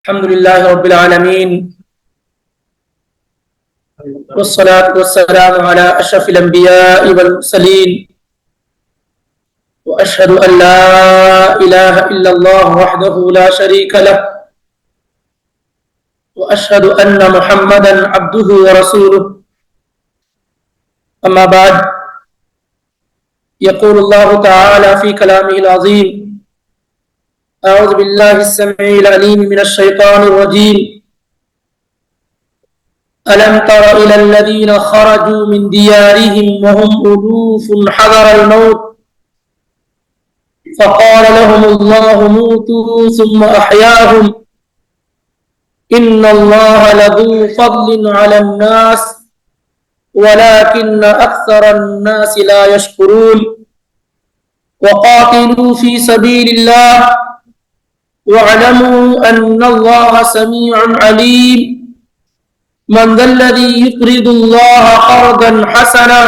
الحمد لله رب العالمين والصلاة والسلام على أشرف الأنبياء والمرسلين وأشهد أن لا إله إلا الله وحده لا شريك له وأشهد أن محمدا عبده ورسوله أما بعد يقول الله تعالى في كلامه العظيم أعوذ بالله السميع العليم من الشيطان الرجيم ألم تر إلى الذين خرجوا من ديارهم وهم ألوف حذر الموت فقال لهم الله موتوا ثم أحياهم إن الله لذو فضل على الناس ولكن أكثر الناس لا يشكرون وقاتلوا في سبيل الله واعلموا أن الله سميع عليم من ذا الذي يقرض الله قرضا حسنا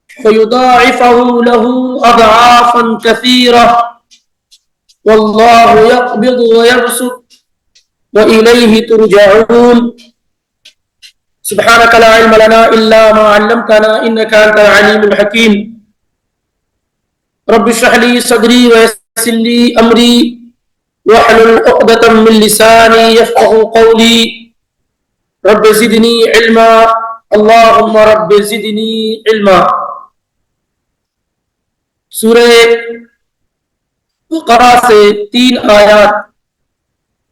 فيضاعفه له أضعافا كثيرة والله يقبض ويبسط وإليه ترجعون سبحانك لا علم لنا إلا ما علمتنا إنك أنت العليم الحكيم رب اشرح لي صدري ويسر لي أمري واحلل عقدة من لساني يفقهوا قولي رب زدني علما اللهم رب زدنی علما۔ سورہ بقرہ سے 3 آیات،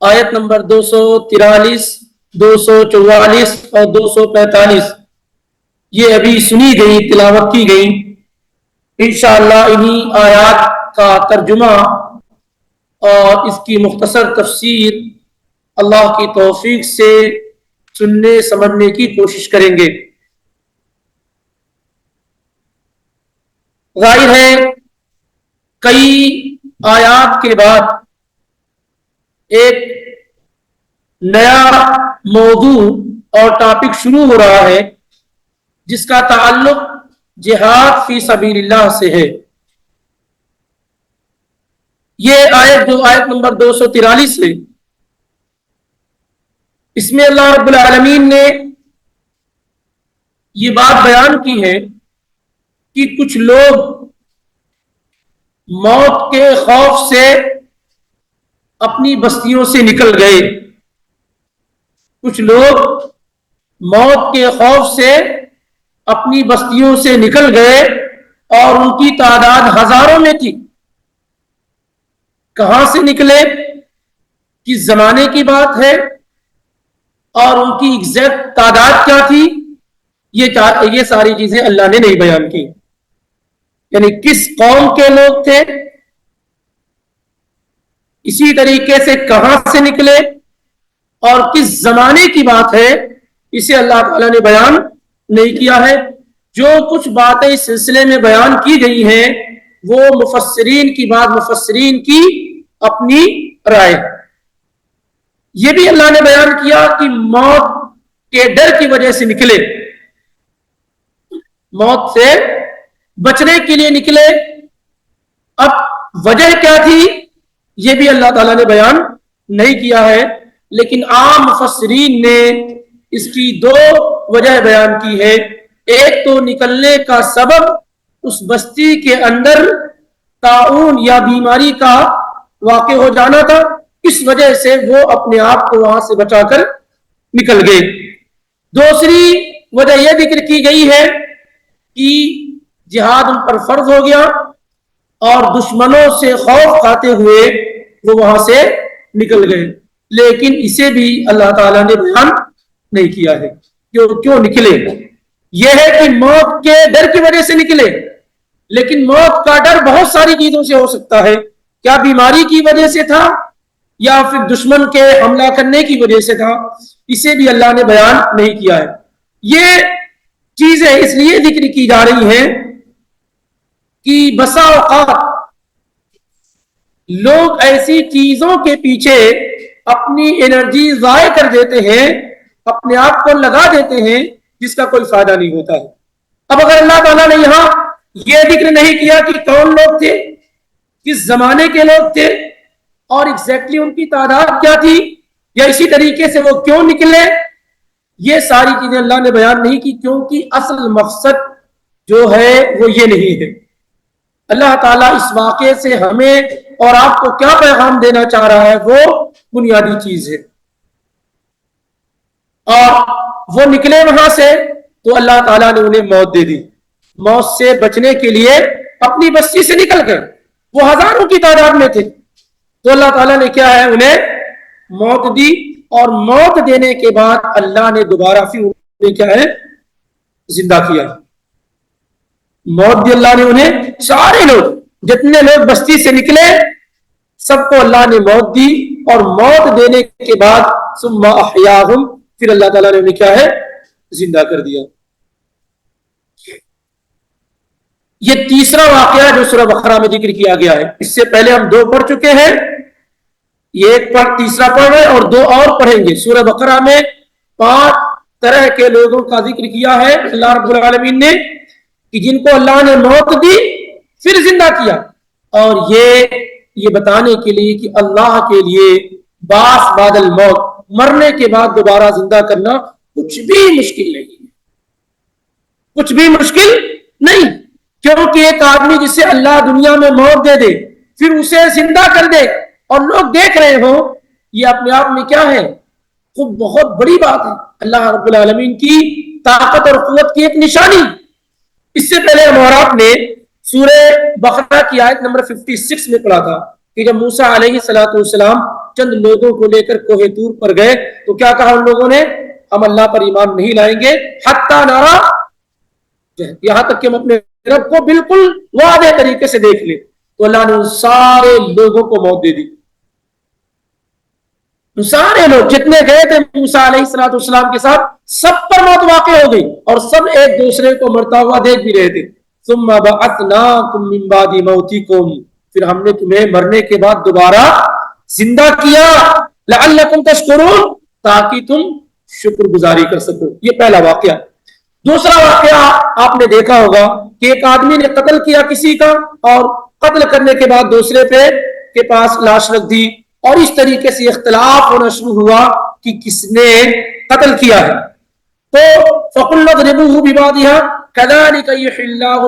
آیت نمبر 243، 244 اور 245 یہ ابھی سنی گئی، تلاوت کی گئی۔ انشاءاللہ انہی آیات کا ترجمہ اور اس کی مختصر تفسیر اللہ کی توفیق سے سننے سمجھنے کی کوشش کریں گے۔ ظاہر ہے کئی آیات کے بعد ایک نیا موضوع اور ٹاپک شروع ہو رہا ہے جس کا تعلق جہاد فی سبیل اللہ سے ہے۔ یہ آیت جو آیت نمبر 243 ہے، اس میں اللہ رب العالمین نے یہ بات بیان کی ہے کہ کچھ لوگ موت کے خوف سے اپنی بستیوں سے نکل گئے، کچھ لوگ موت کے خوف سے اپنی بستیوں سے نکل گئے اور ان کی تعداد ہزاروں میں تھی۔ کہاں سے نکلے، کس زمانے کی بات ہے اور ان کی ایگزیکٹ تعداد کیا تھی، یہ ساری چیزیں اللہ نے نہیں بیان کی۔ یعنی کس قوم کے لوگ تھے، اسی طریقے سے کہاں سے نکلے اور کس زمانے کی بات ہے، اسے اللہ تعالیٰ نے بیان نہیں کیا ہے۔ جو کچھ باتیں اس سلسلے میں بیان کی گئی ہیں وہ مفسرین کی بات، مفسرین کی اپنی رائے۔ یہ بھی اللہ نے بیان کیا کہ موت کے ڈر کی وجہ سے نکلے، موت سے بچنے کے لیے نکلے۔ اب وجہ کیا تھی یہ بھی اللہ تعالیٰ نے بیان نہیں کیا ہے، لیکن عام مفسرین نے اس کی 2 وجہ بیان کی ہے۔ ایک تو نکلنے کا سبب اس بستی کے اندر طاعون یا بیماری کا واقع ہو جانا تھا، اس وجہ سے وہ اپنے آپ کو وہاں سے بچا کر نکل گئے۔ دوسری وجہ یہ ذکر کی گئی ہے کہ جہاد ان پر فرض ہو گیا اور دشمنوں سے خوف کھاتے ہوئے وہ وہاں سے نکل گئے، لیکن اسے بھی اللہ تعالیٰ نے بیان نہیں کیا ہے کیوں نکلے۔ یہ ہے کہ موت کے ڈر کی وجہ سے نکلے، لیکن موت کا ڈر بہت ساری چیزوں سے ہو سکتا ہے۔ کیا بیماری کی وجہ سے تھا یا پھر دشمن کے حملہ کرنے کی وجہ سے تھا، اسے بھی اللہ نے بیان نہیں کیا ہے۔ یہ چیزیں اس لیے ذکر کی جا رہی ہیں کہ بسا اوقات لوگ ایسی چیزوں کے پیچھے اپنی انرجی ضائع کر دیتے ہیں، اپنے آپ کو لگا دیتے ہیں جس کا کوئی فائدہ نہیں ہوتا ہے۔ اب اگر اللہ تعالیٰ نے یہاں یہ ذکر نہیں کیا کہ کون لوگ تھے، کس زمانے کے لوگ تھے، اور ایگزیکٹلی ان کی تعداد کیا تھی یا اسی طریقے سے وہ کیوں نکلے، یہ ساری چیزیں اللہ نے بیان نہیں کی، کیونکہ اصل مقصد جو ہے وہ یہ نہیں ہے۔ اللہ تعالیٰ اس واقعے سے ہمیں اور آپ کو کیا پیغام دینا چاہ رہا ہے، وہ بنیادی چیز ہے۔ اور وہ نکلے وہاں سے تو اللہ تعالیٰ نے انہیں موت دے دی، موت سے بچنے کے لیے اپنی بستی سے نکل گئے، وہ ہزاروں کی تعداد میں تھے، تو اللہ تعالیٰ نے کیا ہے انہیں موت دی، اور موت دینے کے بعد اللہ نے دوبارہ پھر انہیں کیا ہے زندہ کیا۔ موت دی اللہ نے انہیں، سارے لوگ جتنے لوگ بستی سے نکلے سب کو اللہ نے موت دی، اور موت دینے کے بعد ثم احیاہم، پھر اللہ تعالیٰ نے انہیں کیا ہے زندہ کر دیا۔ یہ تیسرا واقعہ جو سورہ بقرہ میں ذکر کیا گیا ہے، اس سے پہلے ہم 2 پڑھ چکے ہیں، یہ ایک پڑھ تیسرا پڑھ رہے اور 2 اور پڑھیں گے۔ سورہ بقرہ میں 5 طرح کے لوگوں کا ذکر کیا ہے اللہ رب العالمین نے، کہ جن کو اللہ نے موت دی پھر زندہ کیا، اور یہ بتانے کے لیے کہ اللہ کے لیے باس بعد الموت، مرنے کے بعد دوبارہ زندہ کرنا کچھ بھی مشکل نہیں ہے، کچھ بھی مشکل نہیں، کیونکہ ایک آدمی جسے اللہ دنیا میں موت دے دے پھر اسے زندہ کر دے اور لوگ دیکھ رہے ہوں، یہ اپنے آپ میں کیا ہے خوب بہت بڑی بات ہے، اللہ رب العالمین کی طاقت اور قوت کی ایک نشانی۔ اس سے پہلے ہم اور آپ نے سورہ بقرہ کی آیت نمبر 56 میں پڑھا تھا کہ جب موسیٰ علیہ السلام چند لوگوں کو لے کر کوہ طور پر گئے تو کیا کہا ان لوگوں نے، ہم اللہ پر ایمان نہیں لائیں گے حتی نرا، یہاں تک کہ ہم اپنے رب کو بالکل واضح طریقے سے دیکھ لیں۔ تو اللہ نے ان سارے لوگوں کو موت دے دی، سارے لوگ جتنے گئے تھے موسیٰ علیہ السلام کے ساتھ سب پر موت واقع ہو گئی، اور سب ایک دوسرے کو مرتا ہوا دیکھ بھی رہے تھے۔ ثم بعثناکم من بعد موتکم، پھر ہم نے تمہیں مرنے کے بعد دوبارہ زندہ کیا، لعلکم تشکرون، تاکہ تم شکر گزاری کر سکو۔ یہ پہلا واقعہ۔ دوسرا واقعہ آپ نے دیکھا ہوگا کہ ایک آدمی نے قتل کیا کسی کا، اور قتل کرنے کے بعد دوسرے کے پاس لاش رکھ دی، اور اس طریقے سے اختلاف ہونا شروع ہوا کہ کس نے قتل کیا ہے۔ تو فَقُلْنَا اضْرِبُوهُ بِبَعْضِهَا كَذَلِكَ يُحْيِي اللَّهُ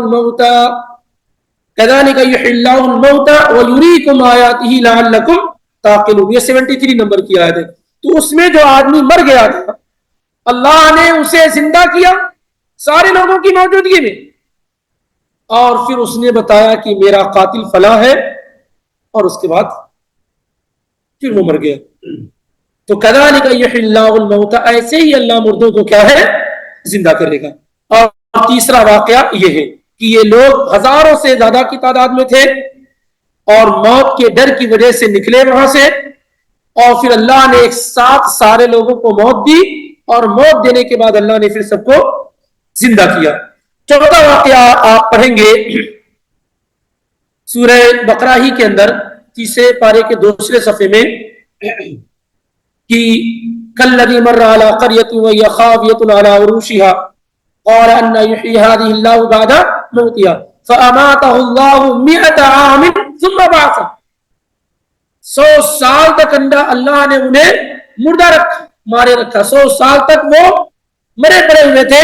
الْمَوْتَى وَيُرِيكُمْ آيَاتِهِ لَعَلَّكُمْ تَعْقِلُونَ، یہ 73 نمبر کی آیت ہے۔ تو اس میں جو آدمی مر گیا تھا اللہ نے اسے زندہ کیا سارے لوگوں کی موجودگی میں، اور پھر اس نے بتایا کہ میرا قاتل فلاں ہے، اور اس کے بعد پھر وہ مر گیا۔ تو کذالک یحیی اللہ الموتى، ایسے ہی اللہ مردوں کو کیا ہے زندہ کرے گا۔ اور تیسرا واقعہ یہ ہے کہ یہ لوگ ہزاروں سے زیادہ کی تعداد میں تھے، اور موت کے ڈر کی وجہ سے نکلے وہاں سے، اور پھر اللہ نے ایک ساتھ سارے لوگوں کو موت دی، اور موت دینے کے بعد اللہ نے پھر سب کو زندہ کیا۔ چوتھا واقعہ آپ پڑھیں گے سورہ بقرہ ہی کے اندر 3 پارے کے 2 صفحے میں، کہ کالذی مر علی قریۃ وہی خاویۃ علی عروشها قال ان یحیی ہذہ اللہ بعد موتها فاماتہ اللہ 100 عام ثم بعثہ۔ 100 سال تک اللہ نے انہیں مردہ رکھا، مارے رکھا، 100 سال تک وہ مرے پڑے ہوئے تھے،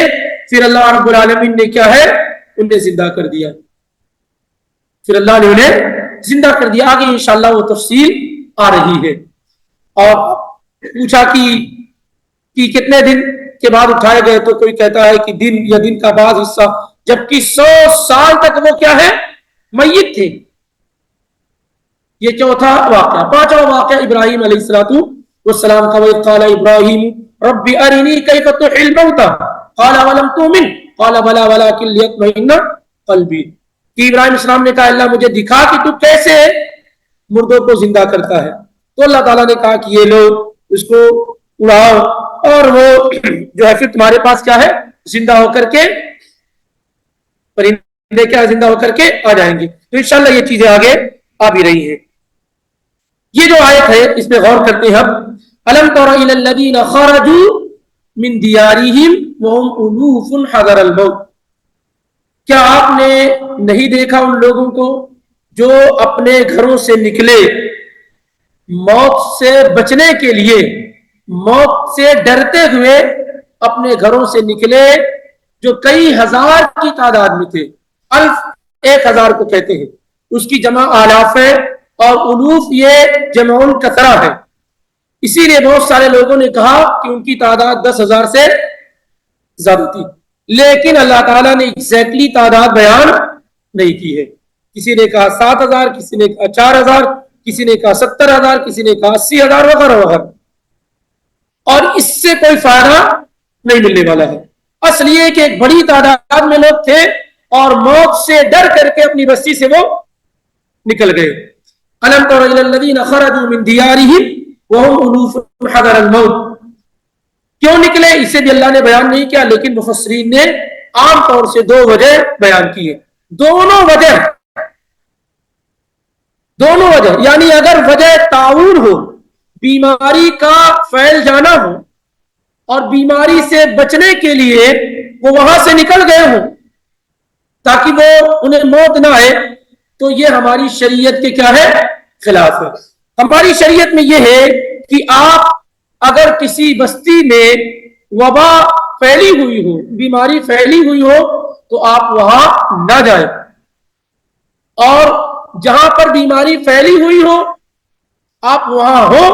پھر اللہ رب العالمین نے کیا ہے انہیں زندہ کر دیا، پھر اللہ نے انہیں زندہ کر دیا۔ آگے انشاءاللہ وہ تفصیل آ رہی ہے۔ اور پوچھا کہ کتنے دن کے بعد اٹھائے گئے، تو کوئی کہتا ہے کہ دن یا دن کا بعض حصہ، جبکہ 100 سال تک وہ کیا ہے میت تھے۔ یہ چوتھا واقعہ۔ پانچواں واقعہ ابراہیم علیہ السلام کا، وَإِذْ قَالَ إِبْرَاهِيمُ رَبِّ أَرِنِي كَيْفَ تُحْيِي الْمَوْتَى قَالَ وَلَمْ تُؤْمِنْ قَالَ بَلَىٰ وَلَٰكِنْ لِيَطْمَئِنَّ قَلْبِي، کہ ابراہیم السلام نے کہا اللہ مجھے دکھا کہ تو کیسے مردوں کو زندہ کرتا ہے۔ تو اللہ تعالیٰ نے کہا کہ یہ لوگ اس کو اڑاؤ، اور وہ جو ہے پھر تمہارے پاس کیا ہے زندہ ہو کر کے، پرندے کیا زندہ ہو کر کے آ جائیں گے۔ تو انشاءاللہ یہ چیزیں آگے آ بھی رہی ہیں۔ یہ جو آیت ہے اس پہ غور کرتے ہیں ہم۔ الم تر الی الذین خرجوا من دیارہم وهم الوف حذر الموت، کیا آپ نے نہیں دیکھا ان لوگوں کو جو اپنے گھروں سے نکلے موت سے بچنے کے لیے موت سے ڈرتے ہوئے اپنے گھروں سے نکلے، جو کئی ہزار کی تعداد میں تھے. الف 1000 کو کہتے ہیں، اس کی جمع آلاف ہے، اور الوف یہ جمع کثرہ ہے. اسی لیے بہت سارے لوگوں نے کہا کہ ان کی تعداد 10,000 سے زیادہ تھی، لیکن اللہ تعالیٰ نے ایگزیکٹلی تعداد بیان نہیں کی ہے. کسی نے کہا 7,000، کسی نے کہا 4,000، کسی نے کہا 70,000، کسی نے کہا 80,000 وغیرہ وغیرہ. اور اس سے کوئی فائدہ نہیں ملنے والا ہے. اصل یہ کہ ایک بڑی تعداد میں لوگ تھے اور موت سے ڈر کر کے اپنی بستی سے وہ نکل گئے. الم تر الی الذین خرجوا من دیارہم وهم الوف حذر الموت. کیوں نکلے اسے بھی اللہ نے بیان نہیں کیا، لیکن مفسرین نے عام طور سے 2 وجہ بیان کی ہے. دونوں وجہ یعنی اگر وجہ تعاون ہو، بیماری کا پھیل جانا ہو، اور بیماری سے بچنے کے لیے وہ وہاں سے نکل گئے ہوں تاکہ وہ انہیں موت نہ آئے، تو یہ ہماری شریعت کے کیا ہے؟ خلاف ہے. ہماری شریعت میں یہ ہے کہ آپ اگر کسی بستی میں وبا پھیلی ہوئی ہو، بیماری پھیلی ہوئی ہو، تو آپ وہاں نہ جائیں، اور جہاں پر بیماری پھیلی ہوئی ہو آپ وہاں ہو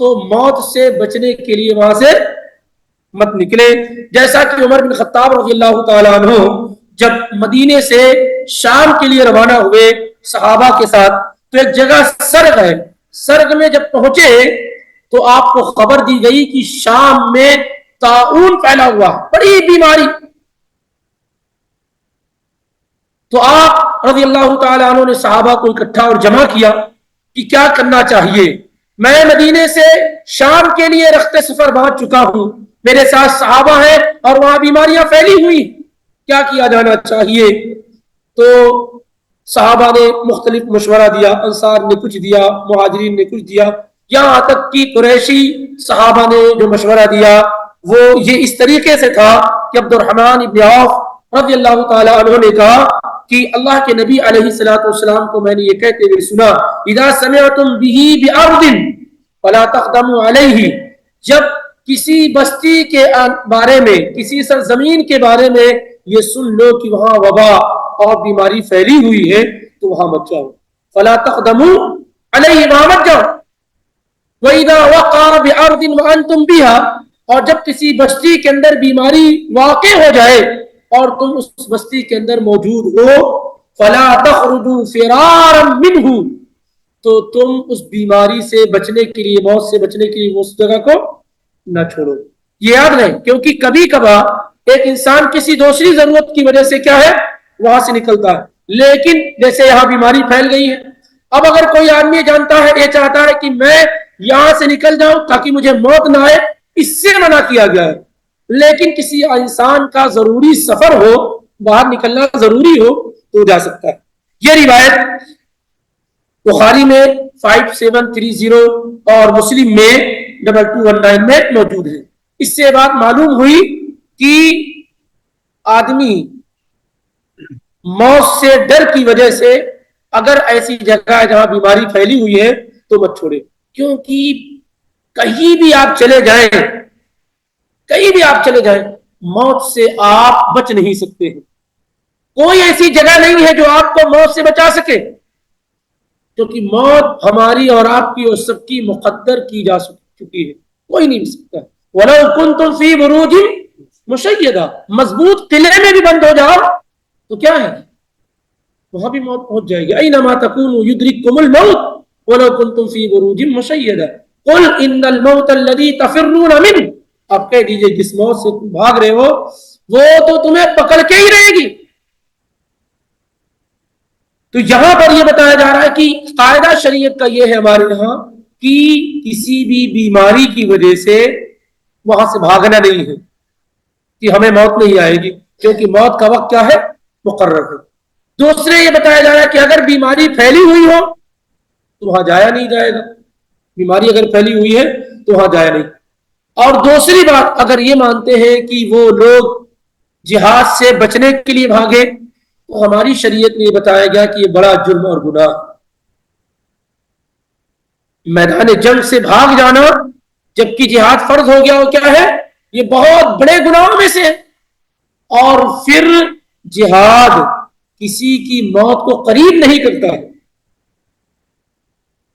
تو موت سے بچنے کے لیے وہاں سے مت نکلے. جیسا کہ عمر بن خطاب رضی اللہ تعالیٰ عنہ جب مدینے سے شام کے لیے روانہ ہوئے صحابہ کے ساتھ، تو ایک جگہ سرگ ہے، سرگ میں جب پہنچے تو آپ کو خبر دی گئی کہ شام میں طاعون پھیلا ہوا، بڑی بیماری. تو آپ رضی اللہ تعالیٰ عنہ نے صحابہ کو اکٹھا اور جمع کیا کہ کیا کرنا چاہیے. میں مدینے سے شام کے لیے رخت سفر باندھ چکا ہوں، میرے ساتھ صحابہ ہیں اور وہاں بیماریاں پھیلی ہوئی، کیا کیا جانا چاہیے؟ تو صحابہ نے مختلف مشورہ دیا، انصار نے کچھ دیا، مہاجرین نے کچھ دیا، یہاں تک کہ قریشی صحابہ نے جو مشورہ دیا وہ یہ اس طریقے سے تھا کہ عبد الرحمن ابن عوف رضی اللہ تعالیٰ عنہ نے کہا کہ اللہ کے نبی علیہ الصلوۃ والسلام کو میں نے یہ کہتے ہوئے سنا، اذا سمعتم به بارض فلا تقدموا علیہ. جب کسی بستی کے بارے میں، کسی سرزمین کے بارے میں یہ سن لو کہ وہاں وبا اور بیماری پھیلی ہوئی ہے تو وہاں مت جاؤ. فلا تقدموا علیہ، وہاں مت جاؤ. وَإِذَا وَقَعَ بِأَرْضٍ وَأَنْتُمْ بِهَا، اور جب کسی بستی کے اندر بیماری واقع ہو جائے اور تم اس بستی کے اندر موجود ہو، فَلَا تَخْرُجُوا فِرَارًا مِنْهُ، تو تم اس بیماری سے بچنے کے لیے، موت سے بچنے کے لیے اس جگہ کو نہ چھوڑو. یہ یاد رہے، کیونکہ کبھی کبھار ایک انسان کسی دوسری ضرورت کی وجہ سے کیا ہے وہاں سے نکلتا ہے، لیکن جیسے یہاں بیماری پھیل گئی ہے، اب اگر کوئی آدمی جانتا ہے، یہ چاہتا ہے کہ میں یہاں سے نکل جاؤں تاکہ مجھے موت نہ آئے، اس سے منع کیا گیا ہے. لیکن کسی انسان کا ضروری سفر ہو، باہر نکلنا ضروری ہو تو جا سکتا ہے. یہ روایت بخاری میں 5730 اور مسلم میں 2219 میں موجود ہے. اس سے بات معلوم ہوئی کہ آدمی موت سے ڈر کی وجہ سے اگر ایسی جگہ ہے جہاں بیماری پھیلی ہوئی ہے تو مت چھوڑے، کیونکہ کہیں بھی آپ چلے جائیں، کہیں بھی آپ چلے جائیں، موت سے آپ بچ نہیں سکتے ہیں. کوئی ایسی جگہ نہیں ہے جو آپ کو موت سے بچا سکے، کیونکہ موت ہماری اور آپ کی اور سب کی مقدر کی جا چکی ہے، کوئی نہیں مل سکتا. وَلَوْ كُنْتُمْ فِي بُرُوجٍ مُشَيَّدَةٍ، مضبوط قلعے میں بھی بند ہو جاؤ تو کیا ہے وہاں بھی موت پہنچ جائے گی. اَيْنَمَا تَكُونُوا يُدْرِككُمُ الْمَوْتُ وَلَوْ كُنْتُمْ فِي بُرُوجٍ مُشَيَّدَةٍ قُلْ إِنَّ الْمَوْتَ الَّذِي تَفِرُّونَ مِنْهُ، آپ کہہ دیجئے جس موت سے تم بھاگ رہے ہو وہ تو تمہیں پکڑ کے ہی رہے گی. تو یہاں پر یہ بتایا جا رہا ہے کہ قاعدہ شریعت کا یہ ہے ہمارے یہاں کہ کسی بھی بیماری کی وجہ سے وہاں سے بھاگنا نہیں ہے کہ ہمیں موت نہیں آئے گی، کیونکہ موت کا وقت کیا ہے مقرر ہے. دوسرے یہ بتایا جا رہا ہے کہ اگر بیماری پھیلی ہوئی ہو تو وہاں جایا نہیں جائے گا، بیماری اگر پھیلی ہوئی ہے تو وہاں جایا نہیں. اور دوسری بات، اگر یہ مانتے ہیں کہ وہ لوگ جہاد سے بچنے کے لیے بھاگے تو ہماری شریعت میں یہ بتایا گیا کہ یہ بڑا جرم اور گناہ. میدان جنگ سے بھاگ جانا جبکہ جہاد فرض ہو گیا، وہ کیا ہے؟ یہ بہت بڑے گناہوں میں سے ہے۔ اور پھر جہاد کسی کی موت کو قریب نہیں کرتا ہے۔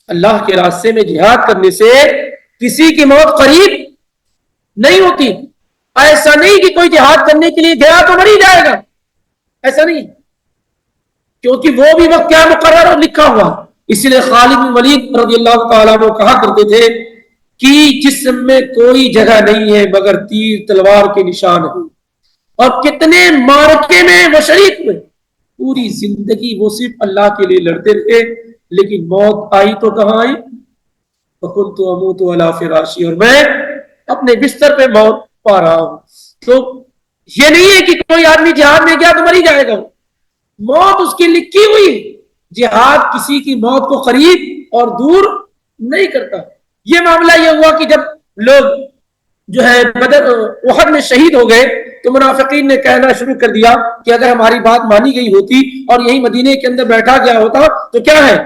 اللہ کے راستے میں جہاد کرنے سے کسی کی موت قریب نہیں ہوتی۔ ایسا نہیں کہ کوئی جہاد کرنے کے لیے گیا تو مر ہی جائے گا، ایسا نہیں، کیونکہ وہ بھی وقت کیا مقرر اور لکھا ہوا۔ اسی لیے خالد بن ولید رضی اللہ تعالیٰ عنہ کہا کرتے تھے کہ جسم میں کوئی جگہ نہیں ہے مگر تیر تلوار کے نشان ہے۔ اور کتنے معرکے میں وہ شریک ہوئے، پوری زندگی وہ صرف اللہ کے لیے لڑتے رہے، لیکن موت آئی تو کہاں آئی؟ فَكُنْتُ أَمُوتُ عَلَى فِرَاشِي، اور میں اپنے بستر پہ موت پا رہا ہوں۔ تو یہ نہیں ہے کہ کوئی آدمی جہاد میں گیا تو مر ہی جائے گا، موت اس کی لکھی ہوئی۔ جہاد کسی کی موت کو قریب اور دور نہیں کرتا۔ یہ معاملہ یہ ہوا کہ جب لوگ جو ہے بدر احد میں شہید ہو گئے تو منافقین نے کہنا شروع کر دیا کہ اگر ہماری بات مانی گئی ہوتی اور یہی مدینے کے اندر بیٹھا گیا ہوتا تو کیا ہے،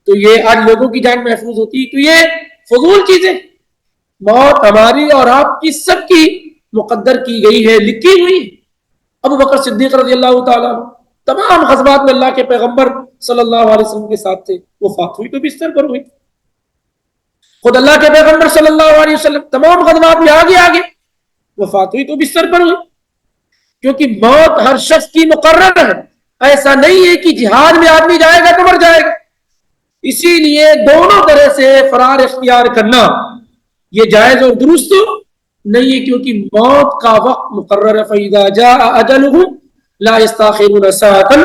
تو یہ آج لوگوں کی جان محفوظ ہوتی۔ تو یہ فضول چیزیں، موت ہماری اور آپ کی سب کی مقدر کی گئی ہے، لکھی ہوئی۔ ابو بکر صدیق رضی اللہ تعالیٰ تمام غزوات میں اللہ کے پیغمبر صلی اللہ علیہ وسلم کے ساتھ تھے، وفات ہوئی تو بستر پر ہوئی۔ خود اللہ کے پیغمبر صلی اللہ علیہ وسلم تمام غزوات میں آگے وفات ہوئی تو بستر پر ہوئی، کیونکہ موت ہر شخص کی مقرر ہے۔ ایسا نہیں ہے کہ جہاد میں آدمی جائے گا تو مر جائے گا۔ اسی لیے دونوں طرح سے فرار اختیار کرنا یہ جائز اور درست نہیں ہے، کیونکہ موت کا وقت مقرر ہے۔ فَإِذَا جَاءَ أَجَلُهُمْ لَا يَسْتَأْخِرُونَ سَاعَةً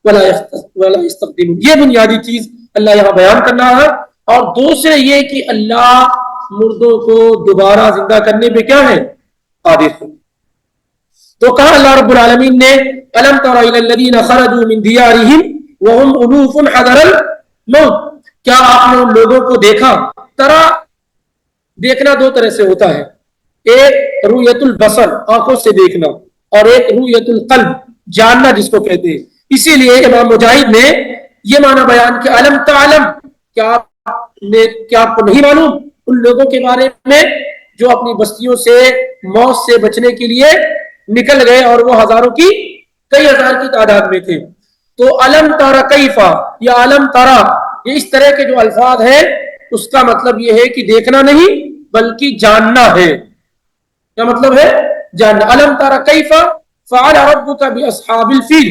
وَلَا يَسْتَقْدِمُونَ۔ یہ بنیادی چیز اللہ یہاں بیان کرنا ہے۔ اور دوسرے یہ کہ اللہ مردوں کو دوبارہ زندہ کرنے پہ کیا ہے؟ قادر ہے۔ تو کہا اللہ رب العالمین نے أَلَمْ تَرَ إِلَى الَّذِينَ خَرَجُوا مِنْ دِيَارِهِمْ وَهُمْ أُلُوفٌ حَذَرَ الْمَوْتِ، کیا آپ نے ان لوگوں کو دیکھا؟ ترا دیکھنا دو طرح سے ہوتا ہے، ایک رؤیت البصر آنکھوں سے دیکھنا، اور ایک رؤیت القلب جاننا جس کو کہتے ہیں۔ اسی لیے امام مجاہد نے یہ معنی بیان کہ علم تعلم، کیا آپ کو نہیں معلوم ان لوگوں کے بارے میں جو اپنی بستیوں سے موت سے بچنے کے لیے نکل گئے اور وہ ہزاروں کی کئی ہزار کی تعداد میں تھے۔ تو علم تارا کیفا یا علم تارا، یہ اس طرح کے جو الفاظ ہیں اس کا مطلب یہ ہے کہ دیکھنا نہیں بلکہ جاننا ہے۔ کیا مطلب ہے؟ جاننا۔ علم تارا کیفا فعل ربک باصحاب الفیل،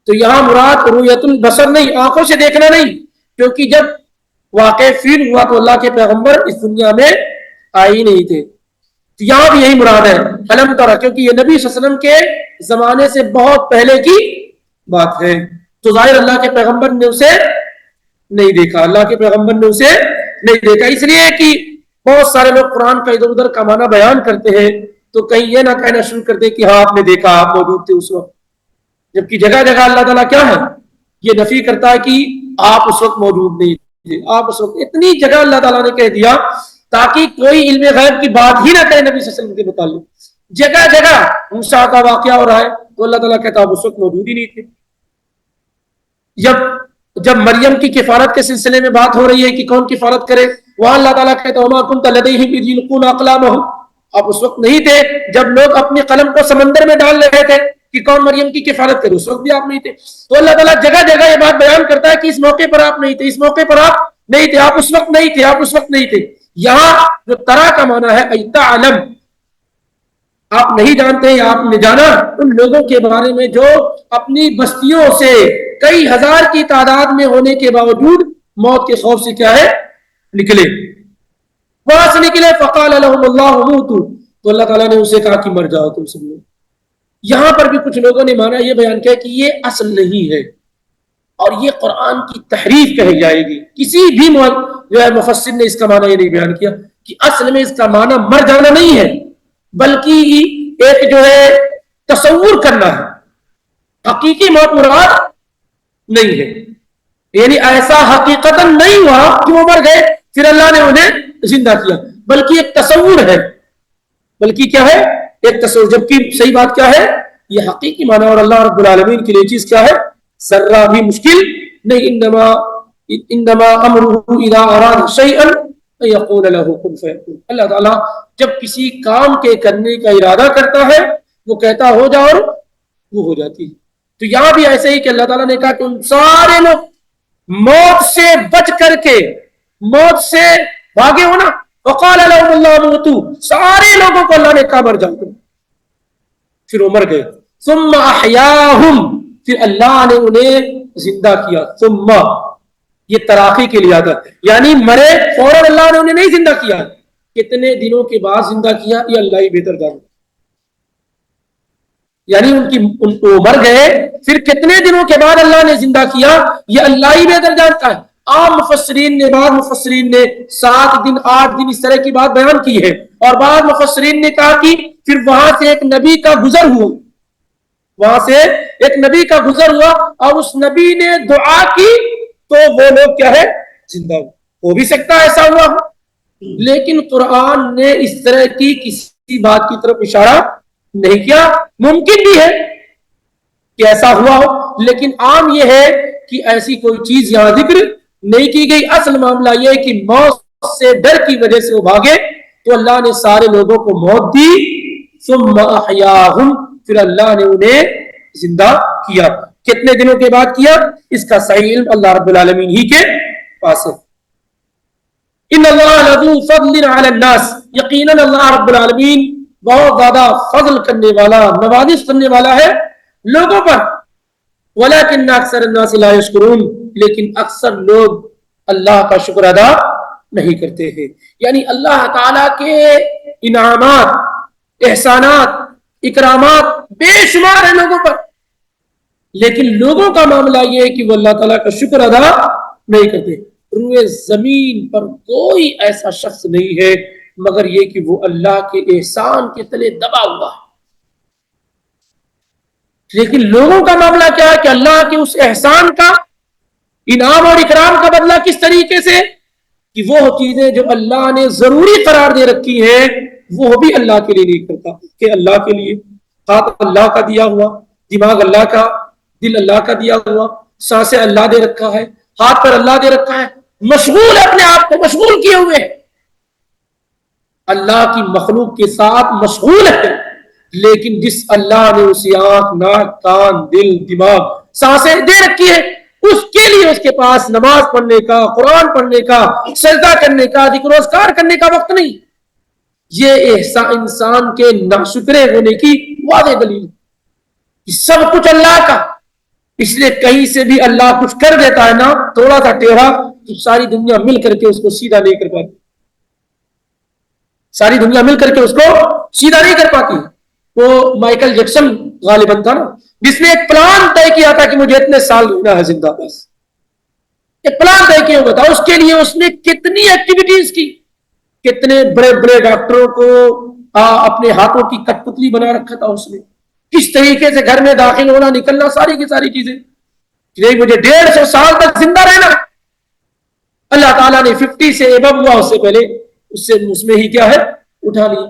تو یہاں مراد رؤیت البصر نہیں، آنکھوں سے دیکھنا نہیں، کیونکہ جب واقع فیل ہوا تو اللہ کے پیغمبر اس دنیا میں آئے ہی نہیں تھے۔ تو یہاں بھی یہی مراد ہے علم ترا، کیونکہ یہ نبی صلی اللہ علیہ وسلم کے زمانے سے بہت پہلے کی بات ہے۔ تو ظاہر اللہ کے پیغمبر نے اسے نہیں دیکھا، اللہ کے پیغمبر نے اسے نہیں دیکھا۔ اس لیے کہ بہت سارے لوگ قرآن کا ادھر ادھر کا معنی بیان کرتے ہیں تو کہیں یہ نہ کہنا شروع کرتے کہ ہاں آپ نے دیکھا، آپ موجود تھے اس وقت، جبکہ جگہ جگہ اللہ تعالیٰ کیا ہے، یہ نفی کرتا ہے کہ آپ اس وقت موجود نہیں تھے، آپ اس وقت۔ اتنی جگہ اللہ تعالیٰ نے کہہ دیا تاکہ کوئی علم غیب کی بات ہی نہ کرے نبی صلی اللہ علیہ وسلم کے متعلق۔ جگہ جگہ موسیٰ کا واقعہ ہو رہا ہے تو اللہ تعالیٰ کہتا آپ اس وقت موجود ہی نہیں تھے۔ جب مریم کی کفالت کے سلسلے میں بات ہو رہی ہے کہ کون کفالت کرے، وہاں اللہ تعالیٰ کہتا وما كنت لديهم اذ يلقون اقلامهم، آپ اس وقت نہیں تھے جب لوگ اپنی قلم کو سمندر میں ڈال رہے تھے کہ کون مریم کی کفالت کرے، اس وقت بھی آپ نہیں تھے۔ تو اللہ تعالیٰ جگہ جگہ یہ بات بیان کرتا ہے کہ اس موقع پر آپ نہیں تھے، اس موقع پر آپ نہیں تھے، آپ اس وقت نہیں تھے، آپ اس وقت نہیں تھے۔ یہاں جو ترا کا معنی ہے ای تعلم، آپ نہیں جانتے یا آپ نے جانا ان لوگوں کے بارے میں جو اپنی بستیوں سے کئی ہزار کی تعداد میں ہونے کے باوجود موت کے خوف سے کیا ہے نکلے، وہاں سے نکلے۔ فقال لهم الله موتوا، تو اللہ تعالیٰ نے اسے کہا کہ مر جاؤ تم سب لوگ۔ یہاں پر بھی کچھ لوگوں نے مانا یہ بیان کیا کہ یہ اصل نہیں ہے اور یہ قرآن کی تحریف کہی جائے گی۔ کسی بھی جو ہے مفسر نے اس کا معنی یہ نہیں بیان کیا کہ اصل میں اس کا معنی مر جانا نہیں ہے، بلکہ ایک جو ہے تصور کرنا ہے، حقیقی موت مراد نہیں ہے، یعنی ایسا حقیقتا نہیں ہوا کہ وہ مر گئے پھر اللہ نے انہیں زندہ کیا، بلکہ ایک تصور ہے، بلکہ کیا ہے ایک تصور، جبکہ صحیح بات کیا ہے یہ حقیقی معنی، اور اللہ رب العالمین کے لیے چیز کیا ہے ذرہ بھی مشکل نہیں۔ انما انما امره اذا اراد شيئا یقول له کن فیکون. اللہ تعالیٰ جب کسی کام کے کرنے کا ارادہ کرتا ہے وہ کہتا ہو جا اور وہ ہو جاتی ہے. تو یہاں بھی ایسے ہی کہ اللہ تعالیٰ نے کہا کہ ان سارے لوگ موت سے بچ کر کے موت سے بھاگے ہو نا. وقال لهم الله موتوا, سارے لوگوں کو اللہ نے کہا مر جاؤ, پھر وہ مر گئے. ثم احیاهم, پھر اللہ نے انہیں زندہ کیا. ثم یہ تراخی کے لیے آتا ہے, یعنی مرے فوراً اللہ نے انہیں نہیں زندہ کیا, کتنے دنوں کے بعد زندہ کیا یہ اللہ ہی بہتر جانتا. یعنی ان کو مر گئے پھر کتنے دنوں کے بعد اللہ نے زندہ کیا یہ اللہ ہی بہتر جانتا ہے. عام مفسرین نے, بعض مفسرین نے 7 دن 8 دن اس طرح کی بات بیان کی ہے, اور بعض مفسرین نے کہا کہ پھر وہاں سے ایک نبی کا گزر ہوا, وہاں سے ایک نبی کا گزر ہوا اور اس نبی نے دعا کی تو وہ لوگ کیا ہے زندہ ہو. ہو بھی سکتا ہے ایسا ہوا, لیکن قرآن نے اس طرح کی کسی بات کی طرف اشارہ نہیں کیا. ممکن بھی ہے کہ ایسا ہوا ہو, لیکن عام یہ ہے کہ ایسی کوئی چیز یہاں ذکر نہیں کی گئی. اصل معاملہ یہ ہے کہ موت سے ڈر کی وجہ سے وہ بھاگے تو اللہ نے سارے لوگوں کو موت دی. ثم احیاہم, پھر اللہ نے انہیں زندہ کیا. کتنے دنوں کے بعد کیا اس کا صحیح علم اللہ رب العالمین ہی کے پاس ہے. ان اللہ لذو فضل علی الناس, یقیناً اللہ رب العالمین بہت زیادہ فضل کرنے والا, نوازش کرنے والا ہے لوگوں پر. ولکن اکثر الناس لا یشکرون, لیکن اکثر لوگ اللہ کا شکر ادا نہیں کرتے ہیں. یعنی اللہ تعالیٰ کے انعامات, احسانات, اکرامات بے شمار ہیں لوگوں پر, لیکن لوگوں کا معاملہ یہ ہے کہ وہ اللہ تعالیٰ کا شکر ادا نہیں کرتے. روئے زمین پر کوئی ایسا شخص نہیں ہے مگر یہ کہ وہ اللہ کے احسان کے تلے دبا ہوا ہے. لیکن لوگوں کا معاملہ کیا ہے کہ اللہ کے اس احسان کا, انعام اور اکرام کا بدلہ کس طریقے سے کہ وہ چیزیں جو اللہ نے ضروری قرار دے رکھی ہیں وہ بھی اللہ کے لیے نہیں کرتا. کہ اللہ کے لیے ہاتھ اللہ کا دیا ہوا, دماغ اللہ کا, دل اللہ کا دیا ہوا, سانسیں اللہ دے رکھا ہے, ہاتھ پر اللہ دے رکھا ہے, مشغول ہے, اپنے آپ کو مشغول کیے ہوئے, اللہ کی مخلوق کے ساتھ مشغول ہے. لیکن جس اللہ نے اسے آنکھ, ناک, کان, دل, دماغ, سانسیں دے رکھی ہے اس کے لیے اس کے پاس نماز پڑھنے کا, قرآن پڑھنے کا, سجدہ کرنے کا, ذکر و اذکار کرنے کا وقت نہیں. یہ انسان کے ناشکرے ہونے کی واضح دلیل ہے. سب کچھ اللہ کا, اس لیے کہیں سے بھی اللہ کچھ کر دیتا ہے نا تھوڑا سا ٹیڑھا تو ساری دنیا مل کر کے اس کو سیدھا نہیں کر پاتی. ساری دنیا مل کر کے اس کو سیدھا نہیں کر پاتی. وہ مائیکل جیکسن غالباً تھا نا جس نے ایک پلان طے کیا تھا کہ مجھے اتنے سال رہنا ہے زندہ, بس ایک پلان طے کیا ہوا تھا. اس کے لیے اس نے کتنی ایکٹیویٹیز کی, کتنے بڑے بڑے ڈاکٹروں کو اپنے ہاتھوں کی کٹ پتلی بنا رکھا تھا اس نے, کس طریقے سے گھر میں داخل ہونا نکلنا, ساری کی ساری چیزیں. مجھے 150 سال تک زندہ رہنا. اللہ تعالیٰ نے 50 سے ابو ہوا اس سے پہلے اس میں ہی کیا ہے اٹھا لیا.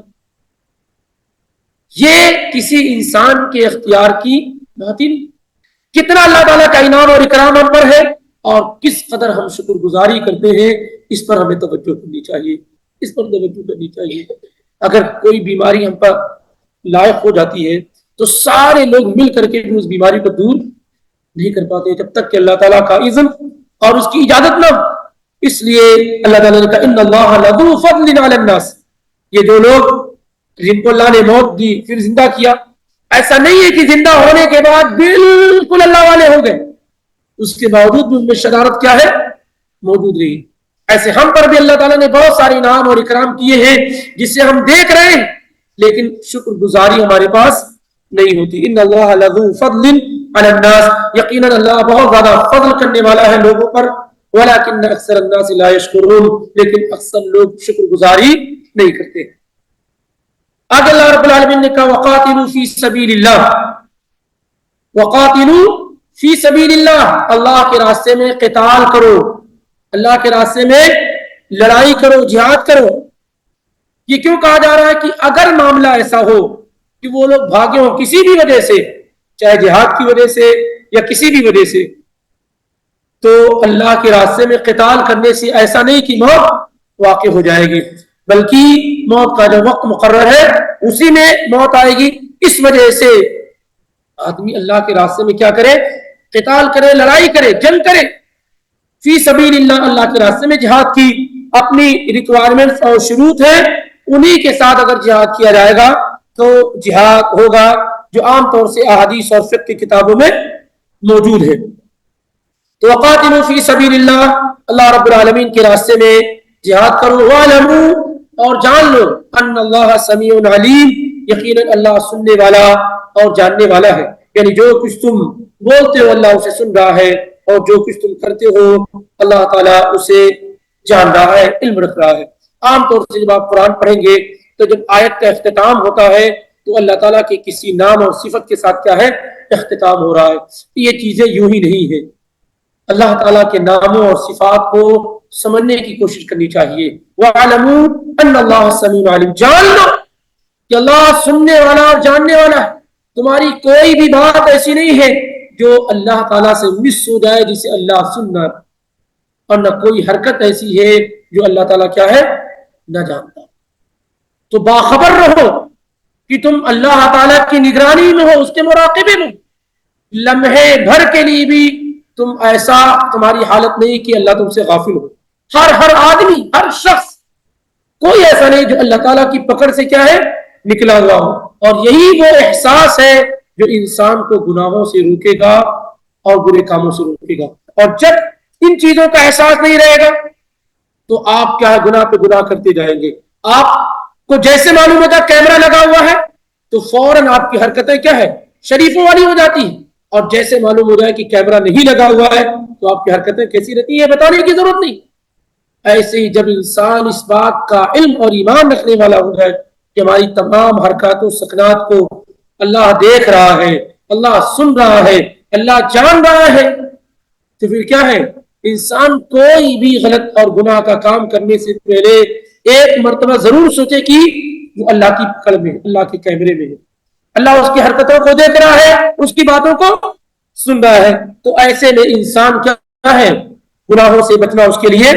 یہ کسی انسان کے اختیار کی بات ہی نہیں. کتنا اللہ تعالیٰ کا انعام اور اکرام ہم پر ہے اور کس قدر ہم شکر گزاری کرتے ہیں, اس پر ہمیں توجہ کرنی چاہیے, اس پر توجہ کرنی چاہیے. اگر کوئی بیماری ہم پر لائق ہو جاتی ہے تو سارے لوگ مل کر کے اس بیماری کو دور نہیں کر پاتے جب تک کہ اللہ تعالیٰ کا اذن اور اس کی اجازت نہ ہو. اس لیے اللہ تعالیٰ نے کہا ان اللہ لذو فضل علی الناس, یہ جو لوگ جن کو اللہ نے موت دی پھر زندہ کیا, ایسا نہیں ہے کہ زندہ ہونے کے بعد بالکل اللہ والے ہو گئے, اس کے باوجود بھی ان میں شرارت کیا ہے موجود رہی. ایسے ہم پر بھی اللہ تعالیٰ نے بہت سارے انعام اور اکرام کیے ہیں جسے ہم دیکھ رہے ہیں لیکن شکر گزاری ہمارے پاس نہیں ہوتی. ان اللہ لذو فضل علی الناس, یقیناً اللہ بہت زیادہ فضل کرنے والا ہے لوگوں پر. ولکن اکثر الناس لا یشکرون, لیکن اکثر لوگ شکر گزاری نہیں کرتے. آگے اللہ رب العالمین نے کہا وقاتلوا فی سبیل اللہ, وقاتلوا فی سبیل اللہ, اللہ کے راستے میں قتال کرو, اللہ کے راستے میں لڑائی کرو, جہاد کرو. یہ کیوں کہا جا رہا ہے کہ اگر معاملہ ایسا ہو کہ وہ لوگ بھاگے ہوں کسی بھی وجہ سے, چاہے جہاد کی وجہ سے یا کسی بھی وجہ سے, تو اللہ کے راستے میں قتال کرنے سے ایسا نہیں کہ موت واقع ہو جائے گی، بلکہ موت کا جو وقت مقرر ہے اسی میں موت آئے گی۔ اس وجہ سے آدمی اللہ کے راستے میں کیا کرے؟ قتال کرے، لڑائی کرے، جنگ کرے۔ فی سبیل اللہ، اللہ کے راستے میں جہاد کی اپنی ریکوائرمنٹس اور شروط ہیں، انہی کے ساتھ اگر جہاد کیا جائے گا تو جہاد ہوگا جو عام طور سے احادیث اور فقہ کی کتابوں میں موجود ہے۔ تو وقاتلوا فی سبیل اللہ، اللہ رب العالمین کے راستے میں جہاد کرو۔ وَاعْلَمُوا، اور جان لو، ان اللہ سمیع علیم، یقیناً اللہ سننے والا اور جاننے والا ہے، یعنی جو کچھ تم بولتے ہو اللہ اسے سن رہا ہے، اور جو کچھ تم کرتے ہو اللہ تعالیٰ اسے جان رہا ہے، علم رکھ رہا ہے۔ عام طور سے جب آپ قرآن پڑھیں گے تو جب آیت کا اختتام ہوتا ہے تو اللہ تعالیٰ کے کسی نام اور صفت کے ساتھ کیا ہے؟ اختتام ہو رہا ہے۔ یہ چیزیں یوں ہی نہیں ہے، اللہ تعالیٰ کے ناموں اور صفات کو سمجھنے کی کوشش کرنی چاہیے۔ وَاعْلَمُوا أَنَّ اللَّهَ سَمِيعٌ عَلِيمٌ، جان لو کہ اللہ سننے والا اور جاننے والا ہے۔ تمہاری کوئی بھی بات ایسی نہیں ہے جو اللہ تعالیٰ سے مس ہو جائے جسے اللہ سننا، اور نہ کوئی حرکت ایسی ہے جو اللہ تعالیٰ کیا ہے؟ نہ جانتا۔ تو باخبر رہو کہ تم اللہ تعالیٰ کی نگرانی میں ہو، اس کے مراقبے میں، لمحے بھر کے لیے بھی تم ایسا تمہاری حالت نہیں کہ اللہ تم سے غافل ہو۔ ہر آدمی، ہر شخص، کوئی ایسا نہیں جو اللہ تعالیٰ کی پکڑ سے کیا ہے؟ نکلا ہوا ہو۔ اور یہی وہ احساس ہے جو انسان کو گناہوں سے روکے گا اور برے کاموں سے روکے گا۔ اور جب ان چیزوں کا احساس نہیں رہے گا تو آپ کیا ہے؟ گناہ پہ گناہ کرتے جائیں گے۔ آپ کو جیسے معلوم ہوتا کیمرہ لگا ہوا ہے تو فوراً آپ کی حرکتیں کیا ہے؟ شریفوں والی ہو جاتی ہیں، اور جیسے معلوم ہو جائے کہ کیمرہ نہیں لگا ہوا ہے تو آپ کی حرکتیں کیسی رہتی ہیں بتانے کی ضرورت نہیں۔ ایسے ہی جب انسان اس بات کا علم اور ایمان رکھنے والا ہو جائے کہ ہماری تمام حرکات و سکنات کو اللہ دیکھ رہا ہے، اللہ سن رہا ہے، اللہ جان رہا ہے، تو پھر کیا ہے؟ انسان کوئی بھی غلط اور گناہ کا کام کرنے سے پہلے ایک مرتبہ ضرور سوچے کہ وہ اللہ کی پکڑ میں، اللہ کے کیمرے میں ہے، اللہ اس کی حرکتوں کو دیکھ رہا ہے، اس کی باتوں کو سن رہا ہے۔ تو ایسے میں انسان کیا ہے؟ گناہوں سے بچنا اس کے لیے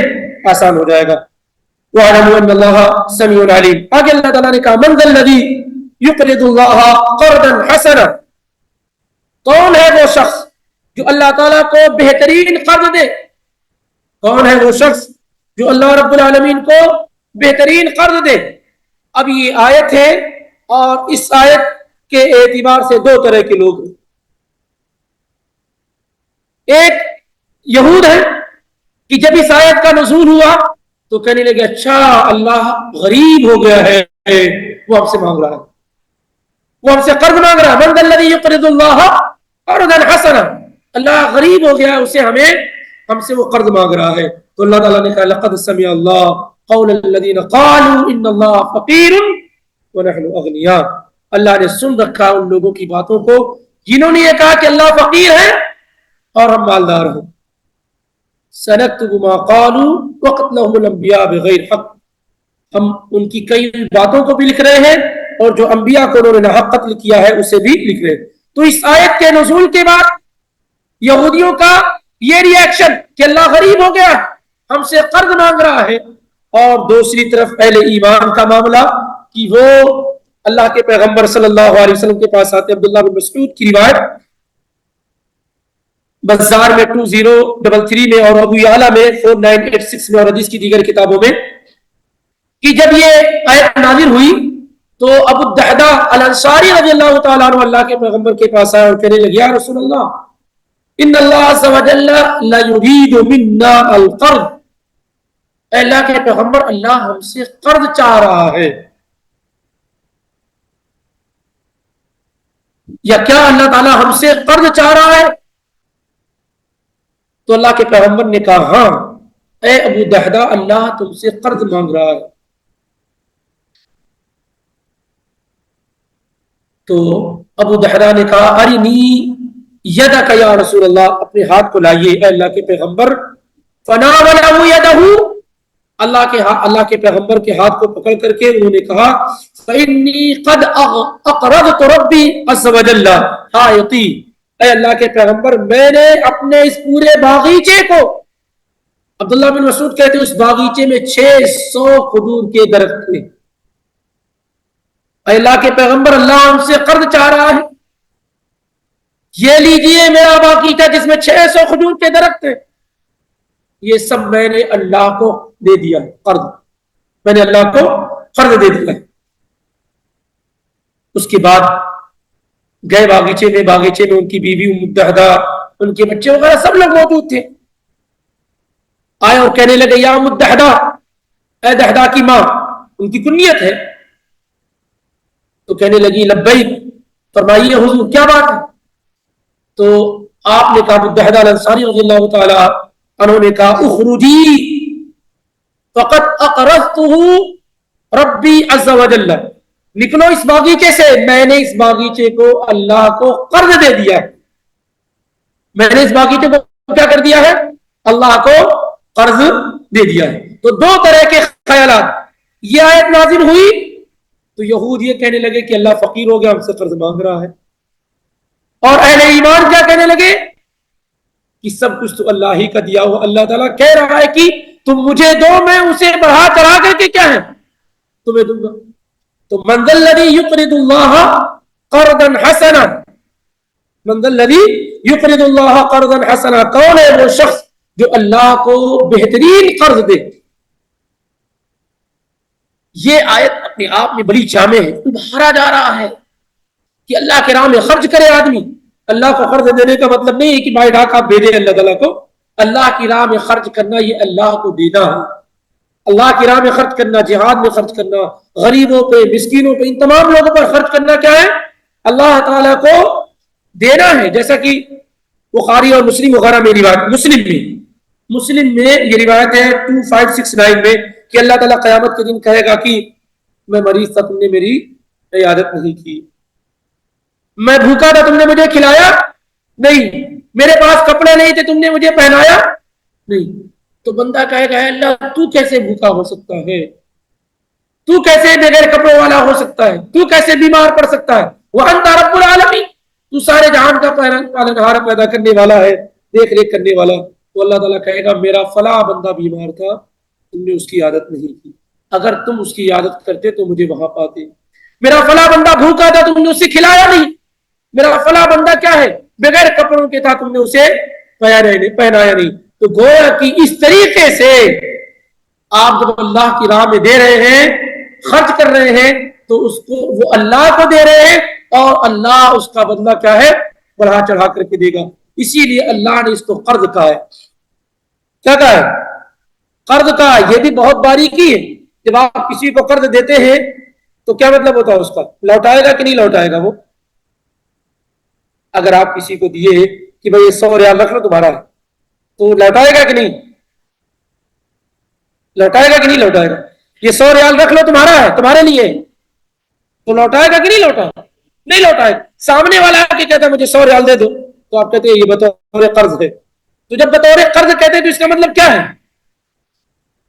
آسان ہو جائے گا۔ وَاعْلَمُوا أَنَّ اللَّهَ سَمِيعٌ عَلِيمٌ۔ آگے اللہ تعالیٰ نے کہا مَنْ ذَا الَّذِي يُقْرِضُ اللَّهَ قَرْضًا حَسَنًا، کون ہے وہ شخص جو اللہ تعالیٰ کو بہترین قرض دے؟ کون ہے وہ شخص جو اللہ رب العالمین کو بہترین قرض دے؟ اب یہ آیت ہے، اور اس آیت کے اعتبار سے دو طرح کے لوگ ہیں۔ ایک یہود ہے کہ جب اس آیت کا نزول ہوا تو کہنے لگے اچھا اللہ غریب ہو گیا ہے، وہ ہم سے مانگ رہا ہے، وہ ہم سے قرض مانگ رہا ہے۔ مَنْ ذَا الَّذِي يُقْرِضُ اللَّهَ قَرْضًا حَسَنًا، اللہ غریب ہو گیا ہے، اسے ہم سے وہ قرض مانگ رہا ہے۔ تو اللہ تعالیٰ نے کہا لَقَدْ سَمِعَ اللَّهُ قَوْلَ الَّذِينَ قَالُوا إِنَّ اللَّهَ فَقِيرٌ وَنَحْنُ أَغْنِيَاءُ، اللہ نے سن رکھا ان لوگوں کی باتوں کو جنہوں نے یہ کہا کہ اللہ فقیر ہے اور ہم مالدار ہیں۔ سَنَكْتُبُ مَا قَالُوا وَقَتْلَهُمُ الْأَنْبِيَاءَ بِغَيْرِ حَقٍّ، ہم ان کی کئی باتوں کو بھی لکھ رہے ہیں اور جو انبیاء کو انہوں نے ناحق قتل کیا ہے اسے بھی لکھ رہے ہیں۔ تو اس آیت کے نزول کے بعد یہودیوں کا یہ ری ایکشن کہ اللہ غریب ہو گیا، ہم سے قرض مانگ رہا ہے، اور دوسری طرف اہل ایمان کا معاملہ کہ وہ اللہ کے پیغمبر صلی اللہ علیہ وسلم کے پاس آتے۔ عبداللہ بن مسعود کی روایت بزار میں 2033 میں اور ابو یعلا میں 4986 میں اور حدیث کی دیگر کتابوں میں کہ جب یہ آیت نازل ہوئی تو ابو الدحدہ الانصاری رضی اللہ تعالیٰ عنہ اللہ کے پیغمبر کے پاس آئے اور کہنے لگے یا رسول اللہ ان اللہ عز و جل لا یرید منا القرض، اے اللہ کے پیغمبر اللہ ہم سے قرض چاہ رہا ہے، یا کیا اللہ تعالیٰ ہم سے قرض چاہ رہا ہے؟ تو اللہ کے پیغمبر نے کہا ہاں اے ابو دحدہ اللہ تم سے قرض مانگ رہا ہے۔ تو ابو دحدہ نے کہا ارنی یدک یا رسول اللہ، اپنے ہاتھ کو لائیے اے اللہ کے پیغمبر۔ فناولہ یدہ، اللہ کے پیغمبر کے ہاتھ کو پکڑ کر کے انہوں نے کہا فإنی قد اقرضت ربی عز وجل حائطی، اے اللہ کے پیغمبر میں نے اپنے اس پورے باغیچے کو، عبداللہ بن مسعود کہتے ہیں اس باغیچے میں 600 کھجور کے درخت تھے، اے اللہ کے پیغمبر اللہ ہم سے قرض چاہ رہا ہے، یہ لیجئے میرا باغیچہ جس میں 600 کھجور کے درخت ہیں، یہ سب میں نے اللہ کو دے دیا قرض، میں نے اللہ کو قرض دے دیا۔ اس کے بعد گئے باغیچے میں ان کی بیوی متحدہ، ان کے بچے وغیرہ سب لوگ موجود تھے، آئے اور کہنے لگے یا متحدہ، اے دہدہ کی ماں، ان کی کنیت ہے، تو کہنے لگی لبیک، فرمائیے حضور کیا بات ہے؟ تو آپ نے کہا، متحدہ الانصاری رضی اللہ تعالی عنہ نے کہا اخرجی فقد اقرضته ربی عز وجل، نکلو اس باغیچے سے، میں نے اس باغیچے کو اللہ کو قرض دے دیا ہے، میں نے اس باغیچے کو کیا کر دیا ہے؟ اللہ کو قرض دے دیا ہے۔ تو دو طرح کے خیالات، یہ آیت نازل ہوئی تو یہود یہ کہنے لگے کہ اللہ فقیر ہو گیا ہم سے قرض مانگ رہا ہے، اور اہل ایمان کیا کہنے لگے کہ سب کچھ تو اللہ ہی کا دیا ہوا، اللہ تعالیٰ کہہ رہا ہے کہ تم مجھے دو میں اسے بڑھا چڑھا کر کے کیا ہے تمہیں دوں گا۔ تو من ذا الذی یقرض اللہ قرضا حسنا، من ذا الذی یقرض اللہ قرضا حسنا، کون ہے وہ شخص جو اللہ کو بہترین قرض دے؟ یہ آیت اپنے آپ میں بڑی جامع ہے، ابھارا جا رہا ہے کہ اللہ کے راہ میں خرچ کرے آدمی۔ اللہ کو قرض دینے کا مطلب نہیں ہے کہ بھائی ڈھاک آپ دے دیں اللہ تعالیٰ کو، اللہ کی راہ میں خرچ کرنا یہ اللہ کو دینا ہے، اللہ کی راہ میں خرچ کرنا، جہاد میں خرچ کرنا، غریبوں پہ، مسکینوں پہ، ان تمام لوگوں پر خرچ کرنا کیا ہے؟ اللہ تعالیٰ کو دینا ہے۔ جیسا کہ بخاری اور مسلم وغیرہ میں روایت، مسلم میں یہ روایت ہے 2569 میں کہ اللہ تعالیٰ قیامت کے دن کہے گا کہ میں مریض تھا تم نے میری عیادت نہیں کی، میں بھوکا تھا تم نے مجھے کھلایا نہیں، میرے پاس کپڑے نہیں تھے تم نے مجھے پہنایا نہیں۔ تو بندہ کہے گا اللہ تو کیسے بھوکا ہو سکتا ہے، تو کیسے بغیر کپڑوں والا ہو سکتا ہے، تو کیسے بیمار پڑ سکتا ہے، وَأَنْتَ رَبُّ الْعَالَمِينَ، تو سارے جہان کا پالنہار پیدا کرنے والا ہے، دیکھ ریکھ کرنے والا۔ تو اللہ تعالیٰ کہے گا میرا فلاں بندہ بیمار تھا تم نے اس کی عادت نہیں کی، اگر تم اس کی عادت کرتے تو مجھے وہاں پاتے۔ میرا فلاں بندہ بھوکا تھا تم نے اسے کھلایا نہیں، میرا فلاں بندہ کیا ہے بغیر کپڑوں کے تھا تم نے اسے پہنایا نہیں۔ تو گویا کہ اس طریقے سے آپ جب اللہ کی راہ میں دے رہے ہیں، خرچ کر رہے ہیں، تو اس کو وہ اللہ کو دے رہے ہیں اور اللہ اس کا بدلہ کیا ہے بڑھا چڑھا کر کے دے گا۔ اسی لیے اللہ نے اس کو قرض کہا ہے۔ کیا کہا ہے؟ قرض کہا۔ یہ بھی بہت باریکی ہے، جب آپ کسی کو قرض دیتے ہیں تو کیا مطلب ہوتا ہے اس کا؟ لوٹائے گا کہ نہیں لوٹائے گا وہ؟ اگر آپ کسی کو دیے کہ بھائی 100 ریال رکھ لو تمہارا ہے، تو لوٹائے گا کہ نہیں؟ لوٹائے گا کہ نہیں لوٹائے گا؟ یہ 100 ریال رکھ لو تمہارا ہے، تمہارے لیے، تو لوٹائے گا کہ نہیں لوٹائے گا؟ نہیں لوٹائے گا۔ سامنے والا آ کے کہتا ہے مجھے 100 ریال دے دو، تو آپ کہتے ہیں یہ بطور قرض ہے۔ تو جب بطور قرض کہتے ہیں تو اس کا مطلب کیا ہے؟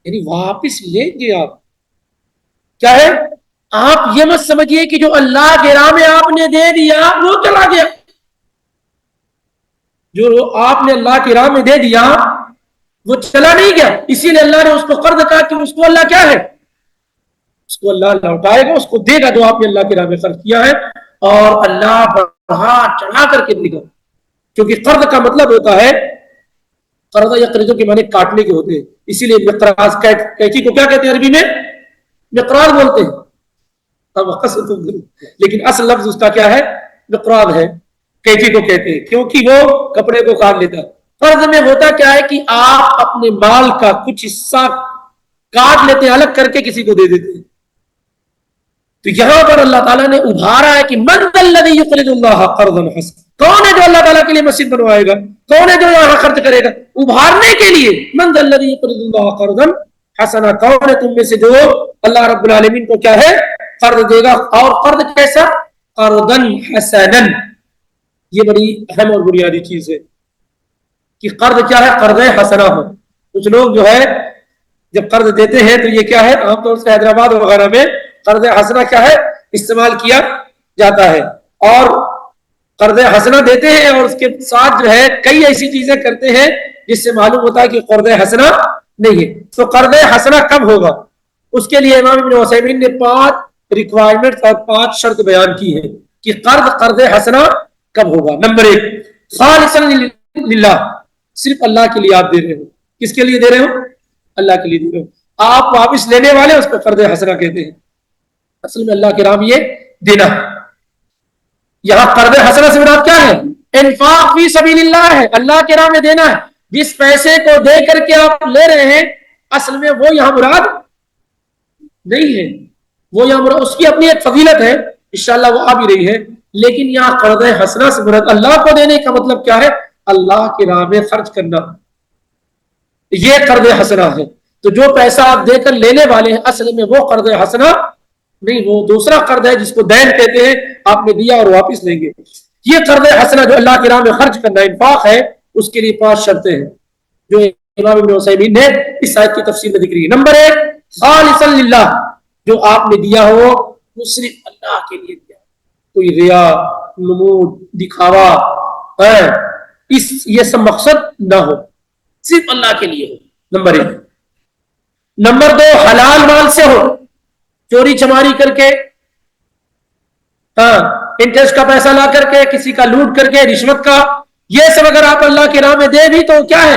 یعنی واپس لیں گے آپ۔ کیا ہے؟ آپ یہ مت سمجھیے کہ جو اللہ کے راہ میں آپ نے دے دیا وہ چلا گیا، جو آپ نے اللہ کی راہ میں دے دیا وہ چلا نہیں گیا۔ اسی لیے اللہ نے اس کو قرض کہا کہ اس کو اللہ کیا ہے، اس کو اللہ لوٹائے گا، اس کو دے گا جو آپ نے اللہ کی راہ میں خرچ کیا ہے، اور اللہ بڑھا چڑھا کر کے دے گا۔ کیونکہ قرض کا مطلب ہوتا ہے، قرض یا قرضوں کے معنی کاٹنے کے ہوتے ہیں، اسی لیے مقراض، کینچی کو کیا کہتے ہیں عربی میں؟ مقراض بولتے ہیں، لیکن اصل لفظ اس کا کیا ہے؟ مقراض ہے، کینچی کو کہتے ہیں، کیونکہ وہ کپڑے کو کاٹ لیتا ہے۔ قرض میں ہوتا کیا ہے کہ آپ اپنے مال کا کچھ حصہ کاٹ لیتے ہیں، الگ کر کے کسی کو دے دیتے ہیں۔ تو یہاں پر اللہ تعالیٰ نے ابھارا ہے کہ من ذا الذی یقرض اللہ قرضا حسنا، کون ہے جو اللہ تعالیٰ کے لیے مسجد بنوائے گا، کون ہے جو یہاں خرچ کرے گا؟ ابھارنے کے لیے من ذا الذی یقرض اللہ قرضا حسنا، کون ہے تم میں سے جو اللہ رب العالمین کو کیا ہے قرض دے گا، اور قرض کیسا؟ قرضا حسنا۔ یہ بڑی اہم اور بنیادی چیز ہے کہ قرض کیا ہے؟ قرض حسنا ہو۔ کچھ لوگ جو ہے جب قرض دیتے ہیں تو یہ کیا ہے، عام طور سے حیدرآباد وغیرہ میں قرض حسنا کیا ہے استعمال کیا جاتا ہے، اور قرض حسنہ دیتے ہیں اور اس کے ساتھ جو ہے کئی ایسی چیزیں کرتے ہیں جس سے معلوم ہوتا ہے کہ قرض حسنہ نہیں ہے. تو قرض حسنہ کب ہوگا؟ اس کے لیے امام ابن عثیمین نے 5 ریکوائرمنٹ اور 5 شرط بیان کی ہے کہ قرض حسنہ کب ہوگا. نمبر 1، خالصا للہ، صرف اللہ کے لیے آپ دے رہے ہو. کس کے لیے دے رہے ہو؟ اللہ کے لیے دے رہے ہو. آپ واپس لینے والے اس کو قرض حسنہ کہتے ہیں. اصل میں اللہ کے راہ میں یہ دینا ہے. یہاں قرض حسنہ سے مراد کیا ہے؟ انفاق فی سبیل اللہ ہے، اللہ کے راہ میں دینا ہے. جس پیسے کو دے کر کے آپ لے رہے ہیں اصل میں وہ یہاں مراد نہیں ہے. وہ یہاں مراد اس کی اپنی ایک فضیلت ہے، انشاءاللہ وہ آ بھی رہی ہے. لیکن یہاں قرض حسنہ سے مراد اللہ کو دینے کا مطلب کیا ہے؟ اللہ کی راہ میں خرچ کرنا، یہ قرض حسنہ ہے. تو جو پیسہ آپ دے کر لینے والے ہیں اصل میں وہ قرض حسنہ نہیں، وہ دوسرا قرض ہے جس کو دین کہتے ہیں. آپ نے دیا اور واپس لیں گے. یہ قرض حسنہ جو اللہ کی راہ میں خرچ کرنا انفاق ہے، اس کے لیے 5 شرطیں ہیں جو امام ابن عثیمین نے اس آیت کی تفسیر میں ذکر کی. نمبر 1، خالصا للہ، جو آپ نے دیا ہو وہ صرف اللہ کے لیے دیا، کوئی ریا، نمود، دکھاوا ہے یہ سب مقصد نہ ہو، صرف اللہ کے لیے ہو. نمبر 1. نمبر 2، حلال مال سے ہو، چوری چماری کر کے، انٹرسٹ کا پیسہ لا کر کے، کسی کا لوٹ کر کے، رشوت کا، یہ سب اگر آپ اللہ کی راہ میں دے بھی تو کیا ہے؟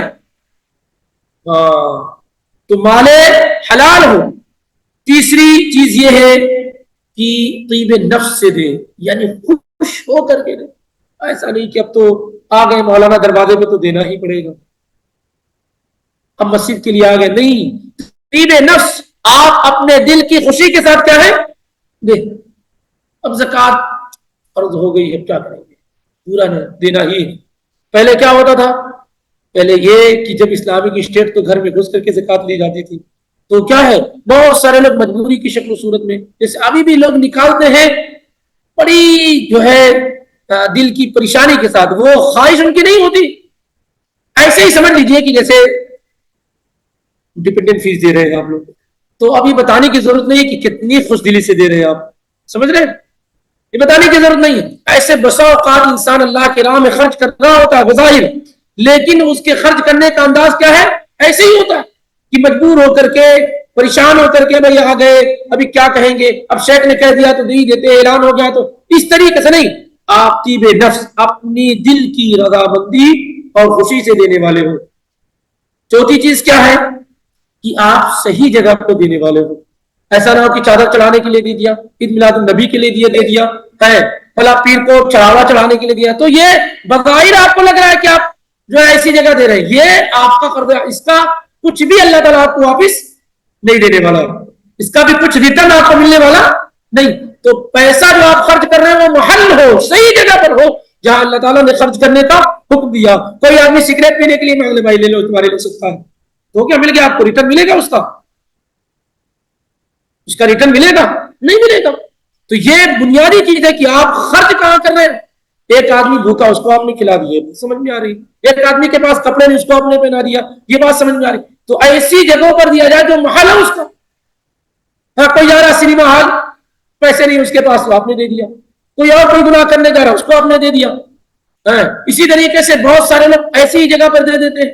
تو مال حلال ہو. تیسری چیز یہ ہے کہ طیب نفس سے دے، یعنی خوش ہو کر کے دے. ایسا نہیں کہ اب تو آ گئے مولانا دروازے پہ تو دینا ہی پڑے گا، اب مسجد کے لیے آ گئے، نہیں. طیب نفس، آپ اپنے دل کی خوشی کے ساتھ کیا ہے؟ دے. اب زکوٰۃ فرض ہو گئی ہے، کیا کریں گے؟ پورا دینا ہی ہے. پہلے کیا ہوتا تھا؟ پہلے یہ کہ جب اسلامک اسٹیٹ تو گھر میں گھس کر کے زکوٰۃ لی جاتی تھی، تو کیا ہے بہت سارے لوگ مجبوری کی شکل و صورت میں، جیسے ابھی بھی لوگ نکالتے ہیں بڑی جو ہے دل کی پریشانی کے ساتھ، وہ خواہش ان کی نہیں ہوتی. ایسے ہی سمجھ لیجئے کہ جیسے ڈپینڈنٹ فیس دے رہے ہیں آپ لوگ، تو ابھی بتانے کی ضرورت نہیں ہے کہ کتنی خوش دلی سے دے رہے ہیں آپ، سمجھ رہے ہیں؟ یہ بتانے کی ضرورت نہیں ہے. ایسے بسا اوقات انسان اللہ کے راہ میں خرچ کر رہا ہوتا ہے بظاہر، لیکن اس کے خرچ کرنے کا انداز کیا ہے؟ ایسے ہی ہوتا ہے کہ مجبور ہو کر کے، پریشان ہو کر کے، بھائی آ گئے ابھی کیا کہیں گے، اب شیخ نے کہہ دیا تو نہیں دیتے، اعلان ہو گیا تو، اس طریقے سے نہیں. آپ طیب نفس، اپنی دل کی رضامندی اور خوشی سے دینے والے ہو. چوتھی چیز کیا ہے کہ آپ صحیح جگہ کو دینے والے ہو. ایسا نہ ہو کہ چادر چڑھانے کے لیے دے دیا، عید میلاد النبی کے لیے دے دیا ہے، فلاں پیر کو چڑھاوا چڑھانے کے لیے دیا، تو یہ بظاہر آپ کو لگ رہا ہے کہ آپ جو ہے ایسی جگہ دے رہے ہیں، یہ آپ کا قرض ہے. اس کا کچھ بھی اللہ تعالیٰ آپ کو واپس نہیں دینے والا، اس کا بھی کچھ ریٹرن آپ کو ملنے والا نہیں. تو پیسہ جو آپ خرچ کر رہے ہیں وہ محل ہو، صحیح جگہ پر ہو جہاں اللہ تعالیٰ نے خرچ کرنے کا حکم دیا. کوئی آدمی سگریٹ پینے کے لیے مانگ لے، بھائی لے لو تمہارے لے سکتا ہے، تو کیا مل گیا آپ کو؟ ریٹرن ملے گا اس کا ریٹرن ملے گا؟ نہیں ملے گا. تو یہ بنیادی چیز ہے کہ آپ خرچ کہاں کر رہے ہیں. ایک آدمی بھوکا، اس کو آپ نے کھلا دیے، سمجھ میں آ رہی. ایک آدمی کے پاس کپڑے نہیں، اس کو آپ نے پہنا دیا، یہ بات سمجھ میں آ رہی. تو ایسی جگہوں پر دیا جائے جو محل ہے اس کا. کوئی جا رہا سنیما ہال، پیسے نہیں اس کے پاس، تو آپ نے دے دیا. کوئی اور کوئی گناہ کرنے جا رہا، اس کو آپ نے دے دیا. اسی طریقے سے بہت سارے لوگ ایسی ہی جگہ پر دے دیتے ہیں،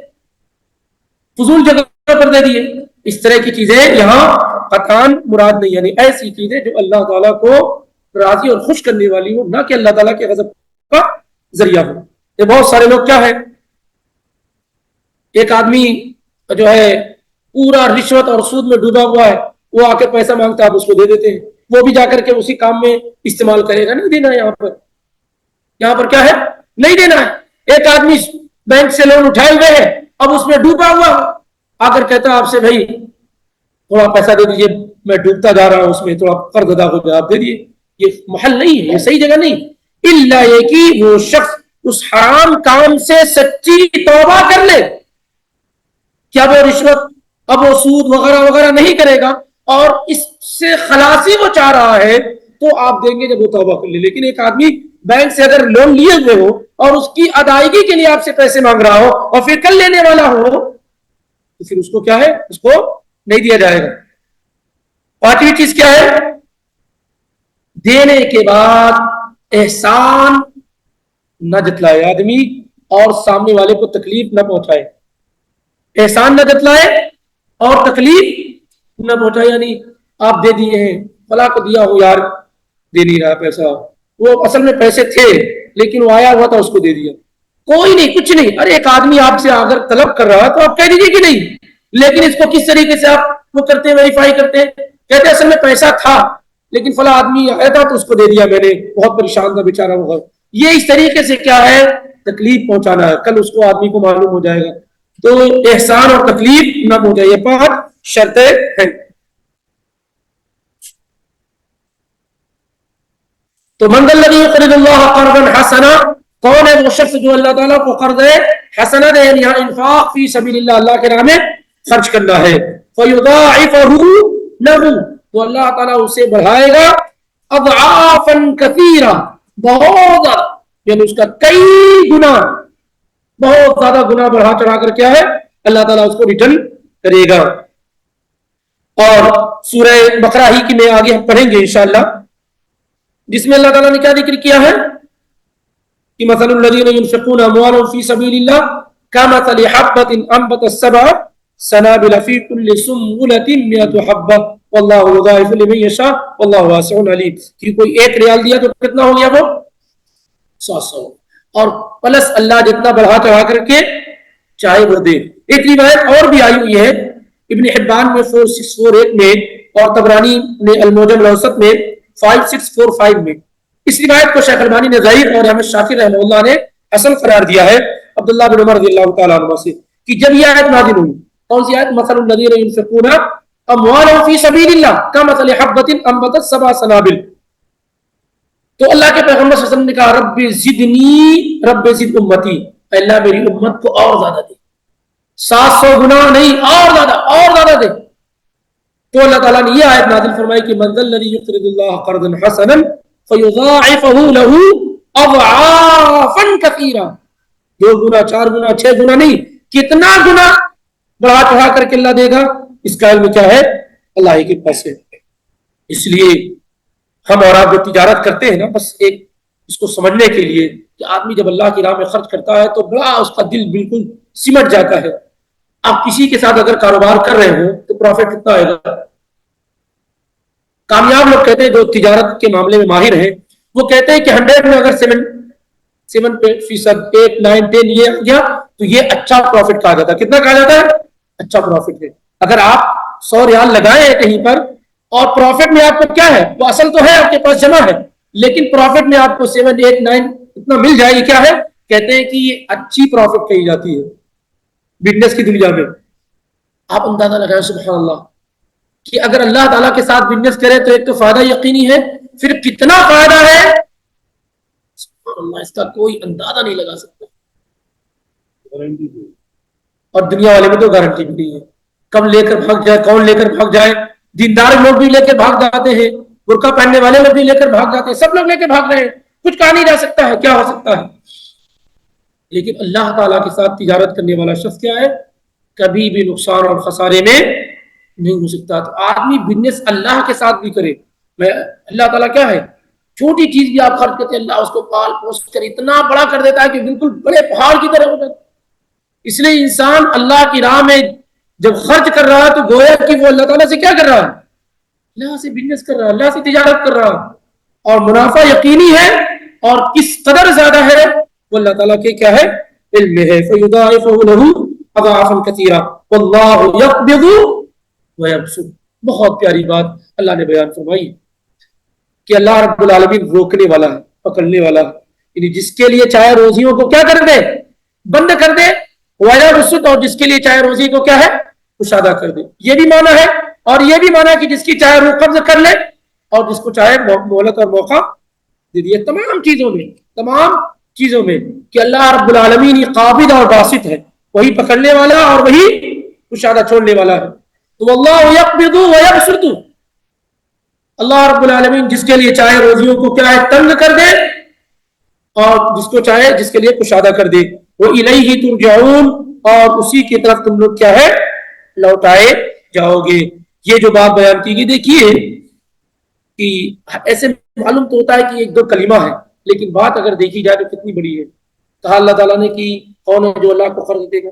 فضول جگہ پر دے دیے. اس طرح کی چیزیں یہاں قطعاً مراد نہیں، یعنی ایسی چیزیں جو اللہ تعالیٰ کو راضی اور خوش کرنے والی ہو، نہ کہ اللہ تعالیٰ کے غضب کا ذریعہ ہو. یہ بہت سارے لوگ کیا ہے، ایک آدمی جو ہے پورا رشوت اور سود میں ڈوبا ہوا ہے، وہ آ کے پیسہ مانگتا ہے، آپ اس کو دے دیتے ہیں، وہ بھی جا کر کے اسی کام میں استعمال کرے گا. نہیں دینا ہے یہاں پر کیا ہے؟ نہیں دینا ہے. ایک آدمی بینک سے لون اٹھائے ہوئے ہے، اب اس میں ڈوبا ہوا، آ کر کہتا ہے آپ سے بھائی تھوڑا پیسہ دے دیجیے، میں ڈوبتا جا رہا ہوں، اس میں تھوڑا قرض ادا ہو جائے، آپ دے دیجیے. یہ محل نہیں ہے، یہ صحیح جگہ نہیں. الا یہ کہ وہ شخص اس حرام کام سے سچی توبہ کر لے کہ اب وہ رشوت، اب وہ سود وغیرہ وغیرہ نہیں کرے گا، اور اس سے خلاصی وہ چاہ رہا ہے تو آپ دیں گے جب وہ توبہ کر لے. لیکن ایک آدمی بینک سے اگر لون لیے ہوئے ہو اور اس کی ادائیگی کے لیے آپ سے پیسے مانگ رہا ہو اور پھر کل لینے والا ہو، تو پھر اس کو کیا ہے؟ اس کو نہیں دیا جائے گا. پانچویں چیز کیا ہے؟ دینے کے بعد احسان نہ جتلائے آدمی اور سامنے والے کو تکلیف نہ پہنچائے، احسان نہ جتلائے اور تکلیف نہ پہنچائے. یعنی آپ دے دیے ہیں، فلاں کو دیا ہوں یار دے نہیں رہا پیسہ، وہ اصل میں پیسے تھے لیکن وہ آیا ہوا تھا اس کو دے دیا. کوئی نہیں، کچھ نہیں. ارے ایک آدمی آپ سے اگر طلب کر رہا ہے تو آپ کہہ دیجیے کہ نہیں، لیکن اس کو کس طریقے سے آپ وہ کرتے ہیں، ویریفائی کرتے ہیں، کہتے ہیں اصل میں پیسہ تھا لیکن فلاں آدمی آیا تھا تو اس کو دے دیا میں نے، بہت پریشان تھا بیچارہ وہ. یہ اس طریقے سے کیا ہے، تکلیف پہنچانا ہے. کل اس کو آدمی کو معلوم ہو جائے گا. تو احسان اور تکلیف نہ پہنچائے، یہ 5 شرطیں ہیں. تو من ذا الذی یقرض اللہ قرضا حسنا، کون ہے وہ شخص جو اللہ تعالیٰ کو قرض حسنا دے، یعنی انفاق فی سبیل اللہ، اللہ کے راہ میں خرچ کرنا ہے. فیضاعفہ لہ، تو اللہ تعالیٰ اسے بڑھائے گا اضعافا کثیرہ، بہت زیادہ، یعنی اس کا کئی گنا، بہت زیادہ گنا بڑھا چڑھا کر کیا ہے اللہ تعالیٰ اس کو ریٹرن کرے گا. اور سورہ بقرہ ہی کی میں آگے ہم پڑھیں گے انشاءاللہ، جس میں اللہ تعالیٰ نے کیا ذکر کیا ہے کہ مثل الذین ينفقون اموالهم فی سبیل اللہ کمثل حبۃ انبتت 7 سنابل فی کل سنبلۃ 100 حبۃ واللہ یضاعف لمن یشاء واللہ واسع علیم. کہ کوئی 1 ریال دیا تو کتنا ہو گیا، وہ 700، اور پلس اللہ جتنا بڑھا چڑھا کر کے چاہے وہ دے. ایک روایت اور بھی آئی ہوئی ہے ابن حبان میں 4648 میں، اور طبرانی نے المعجم الاوسط میں 5645 میں. اس روایت کو شیخ البانی نے ضعیف اور احمد شاکر رحمہ اللہ نے حسن قرار دیا ہے عبداللہ بن عمر رضی اللہ تعالیٰ عنہ سے، کہ جب یہ آیت نازل ہوئی، کون سی آیت؟ مثل الذین ينفقون اموالهم فی سبیل اللہ کمثل حبۃ انبتت 7 سنابل. تو اللہ کے پیغمبر صلی اللہ علیہ وسلم نے کہا رب زدنی رب زد امتی، اللہ میری امت کو اور زیادہ دے، 700 گنا نہیں، اور زیادہ دے. تو اللہ تعالیٰ نے یہ آیت نازل فرمائی کہ من ذا الذی یقرض اللہ قرضا حسنا فیضاعفہ لہ اضعافا کثیرا، 2 گنا 4 گنا 6 گنا نہیں، کتنا گنا بڑھا چڑھا کر کے اللہ دے گا، اس کا علم کیا ہے اللہ ہی کے پاس ہے. اس لیے ہم اور آپ جو تجارت کرتے ہیں نا، بس ایک اس کو سمجھنے کے لیے کہ آدمی جب اللہ کی راہ میں خرچ کرتا ہے تو بڑا اس کا دل بالکل سمٹ جاتا ہے. آپ کسی کے ساتھ اگر کاروبار کر رہے ہو تو پروفٹ کتنا آئے گا؟ کامیاب لوگ کہتے ہیں جو تجارت کے معاملے میں ماہر ہیں، وہ کہتے ہیں کہ 100 میں اگر 7% 8 9 10 یہ آ گیا تو یہ اچھا پروفٹ کہا جاتا ہے. کتنا کہا جاتا ہے؟ اچھا پروفٹ ہے. اگر آپ 100 ریال لگائے ہیں کہیں پر اور پروفٹ میں آپ کو کیا ہے، وہ اصل تو ہے آپ کے پاس جمع ہے، لیکن پروفٹ میں آپ کو 7 8 9 اتنا مل جائے، یہ کیا ہے؟ کہتے ہیں کہ یہ اچھی پروفٹ کہی جاتی ہے بزنس کی دنیا میں. آپ اندازہ لگائیں سبحان اللہ کہ اگر اللہ تعالیٰ کے ساتھ بزنس کرے تو ایک تو فائدہ یقینی ہے، پھر کتنا فائدہ ہے سبحان اللہ، اس کا کوئی اندازہ نہیں لگا سکتا. اور دنیا والے میں تو گارنٹی بھی نہیں ہے، کب لے کر بھاگ جائے، کون لے کر بھاگ جائے. دیندار لوگ بھی لے کے بھاگ جاتے ہیں، برقع پہننے والے لوگ بھی لے کر بھاگ جاتے ہیں، سب لوگ لے کے بھاگ رہے ہیں، کچھ کہا نہیں جا سکتا ہے کیا ہو سکتا ہے. لیکن اللہ تعالیٰ کے ساتھ تجارت کرنے والا شخص کیا ہے، کبھی بھی نقصان اور خسارے میں نہیں ہو سکتا. تو آدمی بزنس اللہ کے ساتھ بھی کرے، میں اللہ تعالیٰ کیا ہے، چھوٹی چیز بھی آپ خرچ کرتے ہیں اللہ اس کو پال پوس کر اتنا بڑا کر دیتا ہے کہ بالکل بڑے پہاڑ کی طرح ہو جاتا. اس لیے انسان اللہ کی راہ میں جب خرچ کر رہا ہے تو گویا کہ وہ اللہ تعالیٰ سے کیا کر رہا ہے، اللہ سے بزنس کر رہا ہے، اللہ سے تجارت کر رہا ہے، اور منافع یقینی ہے، اور کس قدر زیادہ ہے وہ اللہ تعالیٰ کے کیا ہے علم ہے. فَيُضَاعِفُهُ لَهُ اضعافا کثیرہ واللہ یقبض ویبسط. بہت پیاری بات اللہ نے بیان فرمائی کہ اللہ رب العالمین روکنے والا ہے، پکڑنے والا ہے، یعنی جس کے لیے چاہے روزیوں کو کیا کر دے، بند کر دے، ویبسط، اور جس کے لیے چاہے روزی کو کیا ہے کشادہ کر دے. یہ بھی معنی ہے، اور یہ بھی معنی کہ جس کی چاہے روح قبض کر لے اور جس کو چاہے مہلت اور موقع دے دیے. تمام چیزوں میں کہ اللہ رب العالمین قابض اور باسط ہے، وہی پکڑنے والا اور وہی کشادہ چھوڑنے والا ہے. تو اللہ یقبض ویبسط، اللہ رب العالمین جس کے لیے چاہے روزیوں کو کیا ہے تنگ کر دے اور جس کو چاہے جس کے لیے کشادہ کر دے. وَإِلَيْهِ تُرْجَعُونَ، اور اسی کی طرف تم لوگ کیا ہے لوٹائے جاؤ گے. یہ جو بات بیان کی گئی، دیکھیے کہ ایسے معلوم تو ہوتا ہے کہ 1 2 کلمہ ہے، لیکن بات اگر دیکھی جائے تو کتنی بڑی ہے. کہا اللہ تعالیٰ نے کہ کون ہے جو اللہ کو قرض دے گا,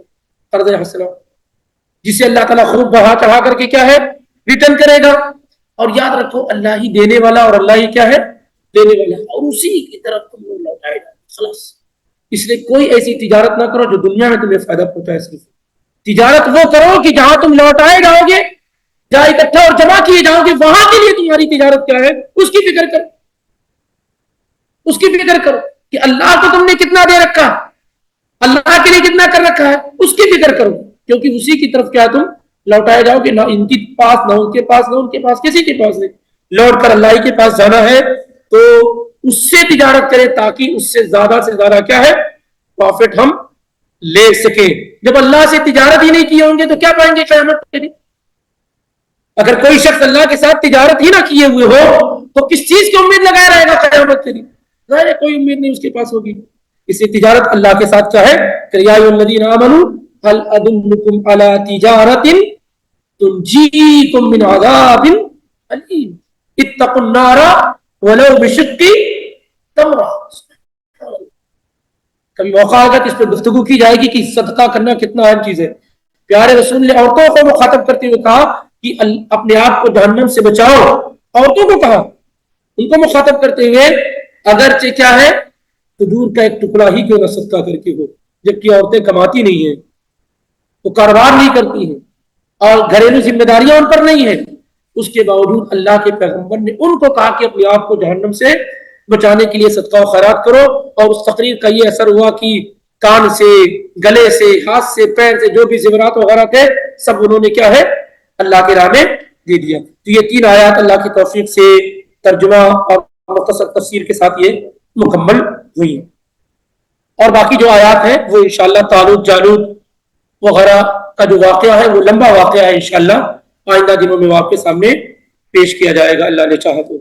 قرض حسنا, جسے اللہ تعالیٰ خوب بڑھا چڑھا کر کے کیا ہے ریٹرن کرے گا. اور یاد رکھو اللہ ہی دینے والا اور اللہ ہی کیا ہے دینے والا, اور اسی کی طرف تم لوگ لوٹائے گا خلاص. اس لیے کوئی ایسی تجارت نہ کرو جو دنیا میں تمہیں فائدہ پہنچائے. صرف تجارت وہ کرو کہ جہاں تم لوٹائے جاؤ گے, جہاں اکٹھا اور جمع کیے جاؤ گے, وہاں کے لیے تمہاری تجارت کیا ہے اس کی فکر کرو. اس کی فکر کرو کہ اللہ کو تم نے کتنا دے رکھا, اللہ کے لیے کتنا کر رکھا ہے, اس کی فکر کرو, کیونکہ اسی کی طرف کیا تم لوٹائے جاؤ گے. نہ ان کے پاس نہ ان کے پاس نہ ان کے پاس کسی کے پاس نہیں, لوٹ کر اللہ کے پاس جانا ہے. تو اس سے تجارت کرے تاکہ اس سے زیادہ کیا ہے پروفٹ ہم لے سکیں. جب اللہ سے تجارت ہی نہیں کیے ہوں گے تو کیا پائیں گے قیامت کے دن؟ اگر کوئی شخص اللہ کے ساتھ تجارت ہی نہ کیے ہوئے ہو تو کس چیز کی امید لگائے رہے گا قیامت کے دن؟ ظاہر ہے کوئی امید نہیں اس کے پاس ہوگی. اس لیے تجارت اللہ کے ساتھ کیا ہے کہ یا ایھا الذین آمنوا هل ادلکم علی تجارت تنجیکم من عذاب الیم اتقوا النار ولو بشق تمرہ. کبھی موقع آگا کہ اس پر گفتگو کی جائے گی کہ صدقہ کرنا کتنا اہم چیز ہے. پیارے رسول نے عورتوں کو مخاطب کرتے ہوئے کہا کہ اپنے آپ کو جہنم سے بچاؤ. عورتوں کو کہا, ان کو مخاطب کرتے ہوئے اگرچہ کیا ہے کھجور کا ایک ٹکڑا ہی کیوں نہ صدقہ کر کے ہو, جبکہ عورتیں کماتی نہیں ہیں, وہ کاروبار نہیں کرتی ہیں اور گھریلو ذمہ داریاں ان پر نہیں ہیں. اس کے باوجود اللہ کے پیغمبر نے ان کو کہا کہ اپنے آپ کو جہنم سے بچانے کے لیے صدقہ و خیرات کرو. اور اس تقریر کا یہ اثر ہوا کہ کان سے, گلے سے, ہاتھ سے, پیر سے جو بھی زیورات وغیرہ تھے سب انہوں نے کیا ہے اللہ کے راہ میں دے دیا. تو یہ 3 آیات اللہ کی توفیق سے ترجمہ اور مختصر تفسیر کے ساتھ یہ مکمل ہوئی ہیں. اور باقی جو آیات ہیں وہ انشاءاللہ طالوت جالوت وغیرہ کا جو واقعہ ہے وہ لمبا واقعہ ہے, انشاءاللہ آئندہ دنوں میں وہ آپ کے سامنے پیش کیا جائے گا اللہ نے چاہا تو.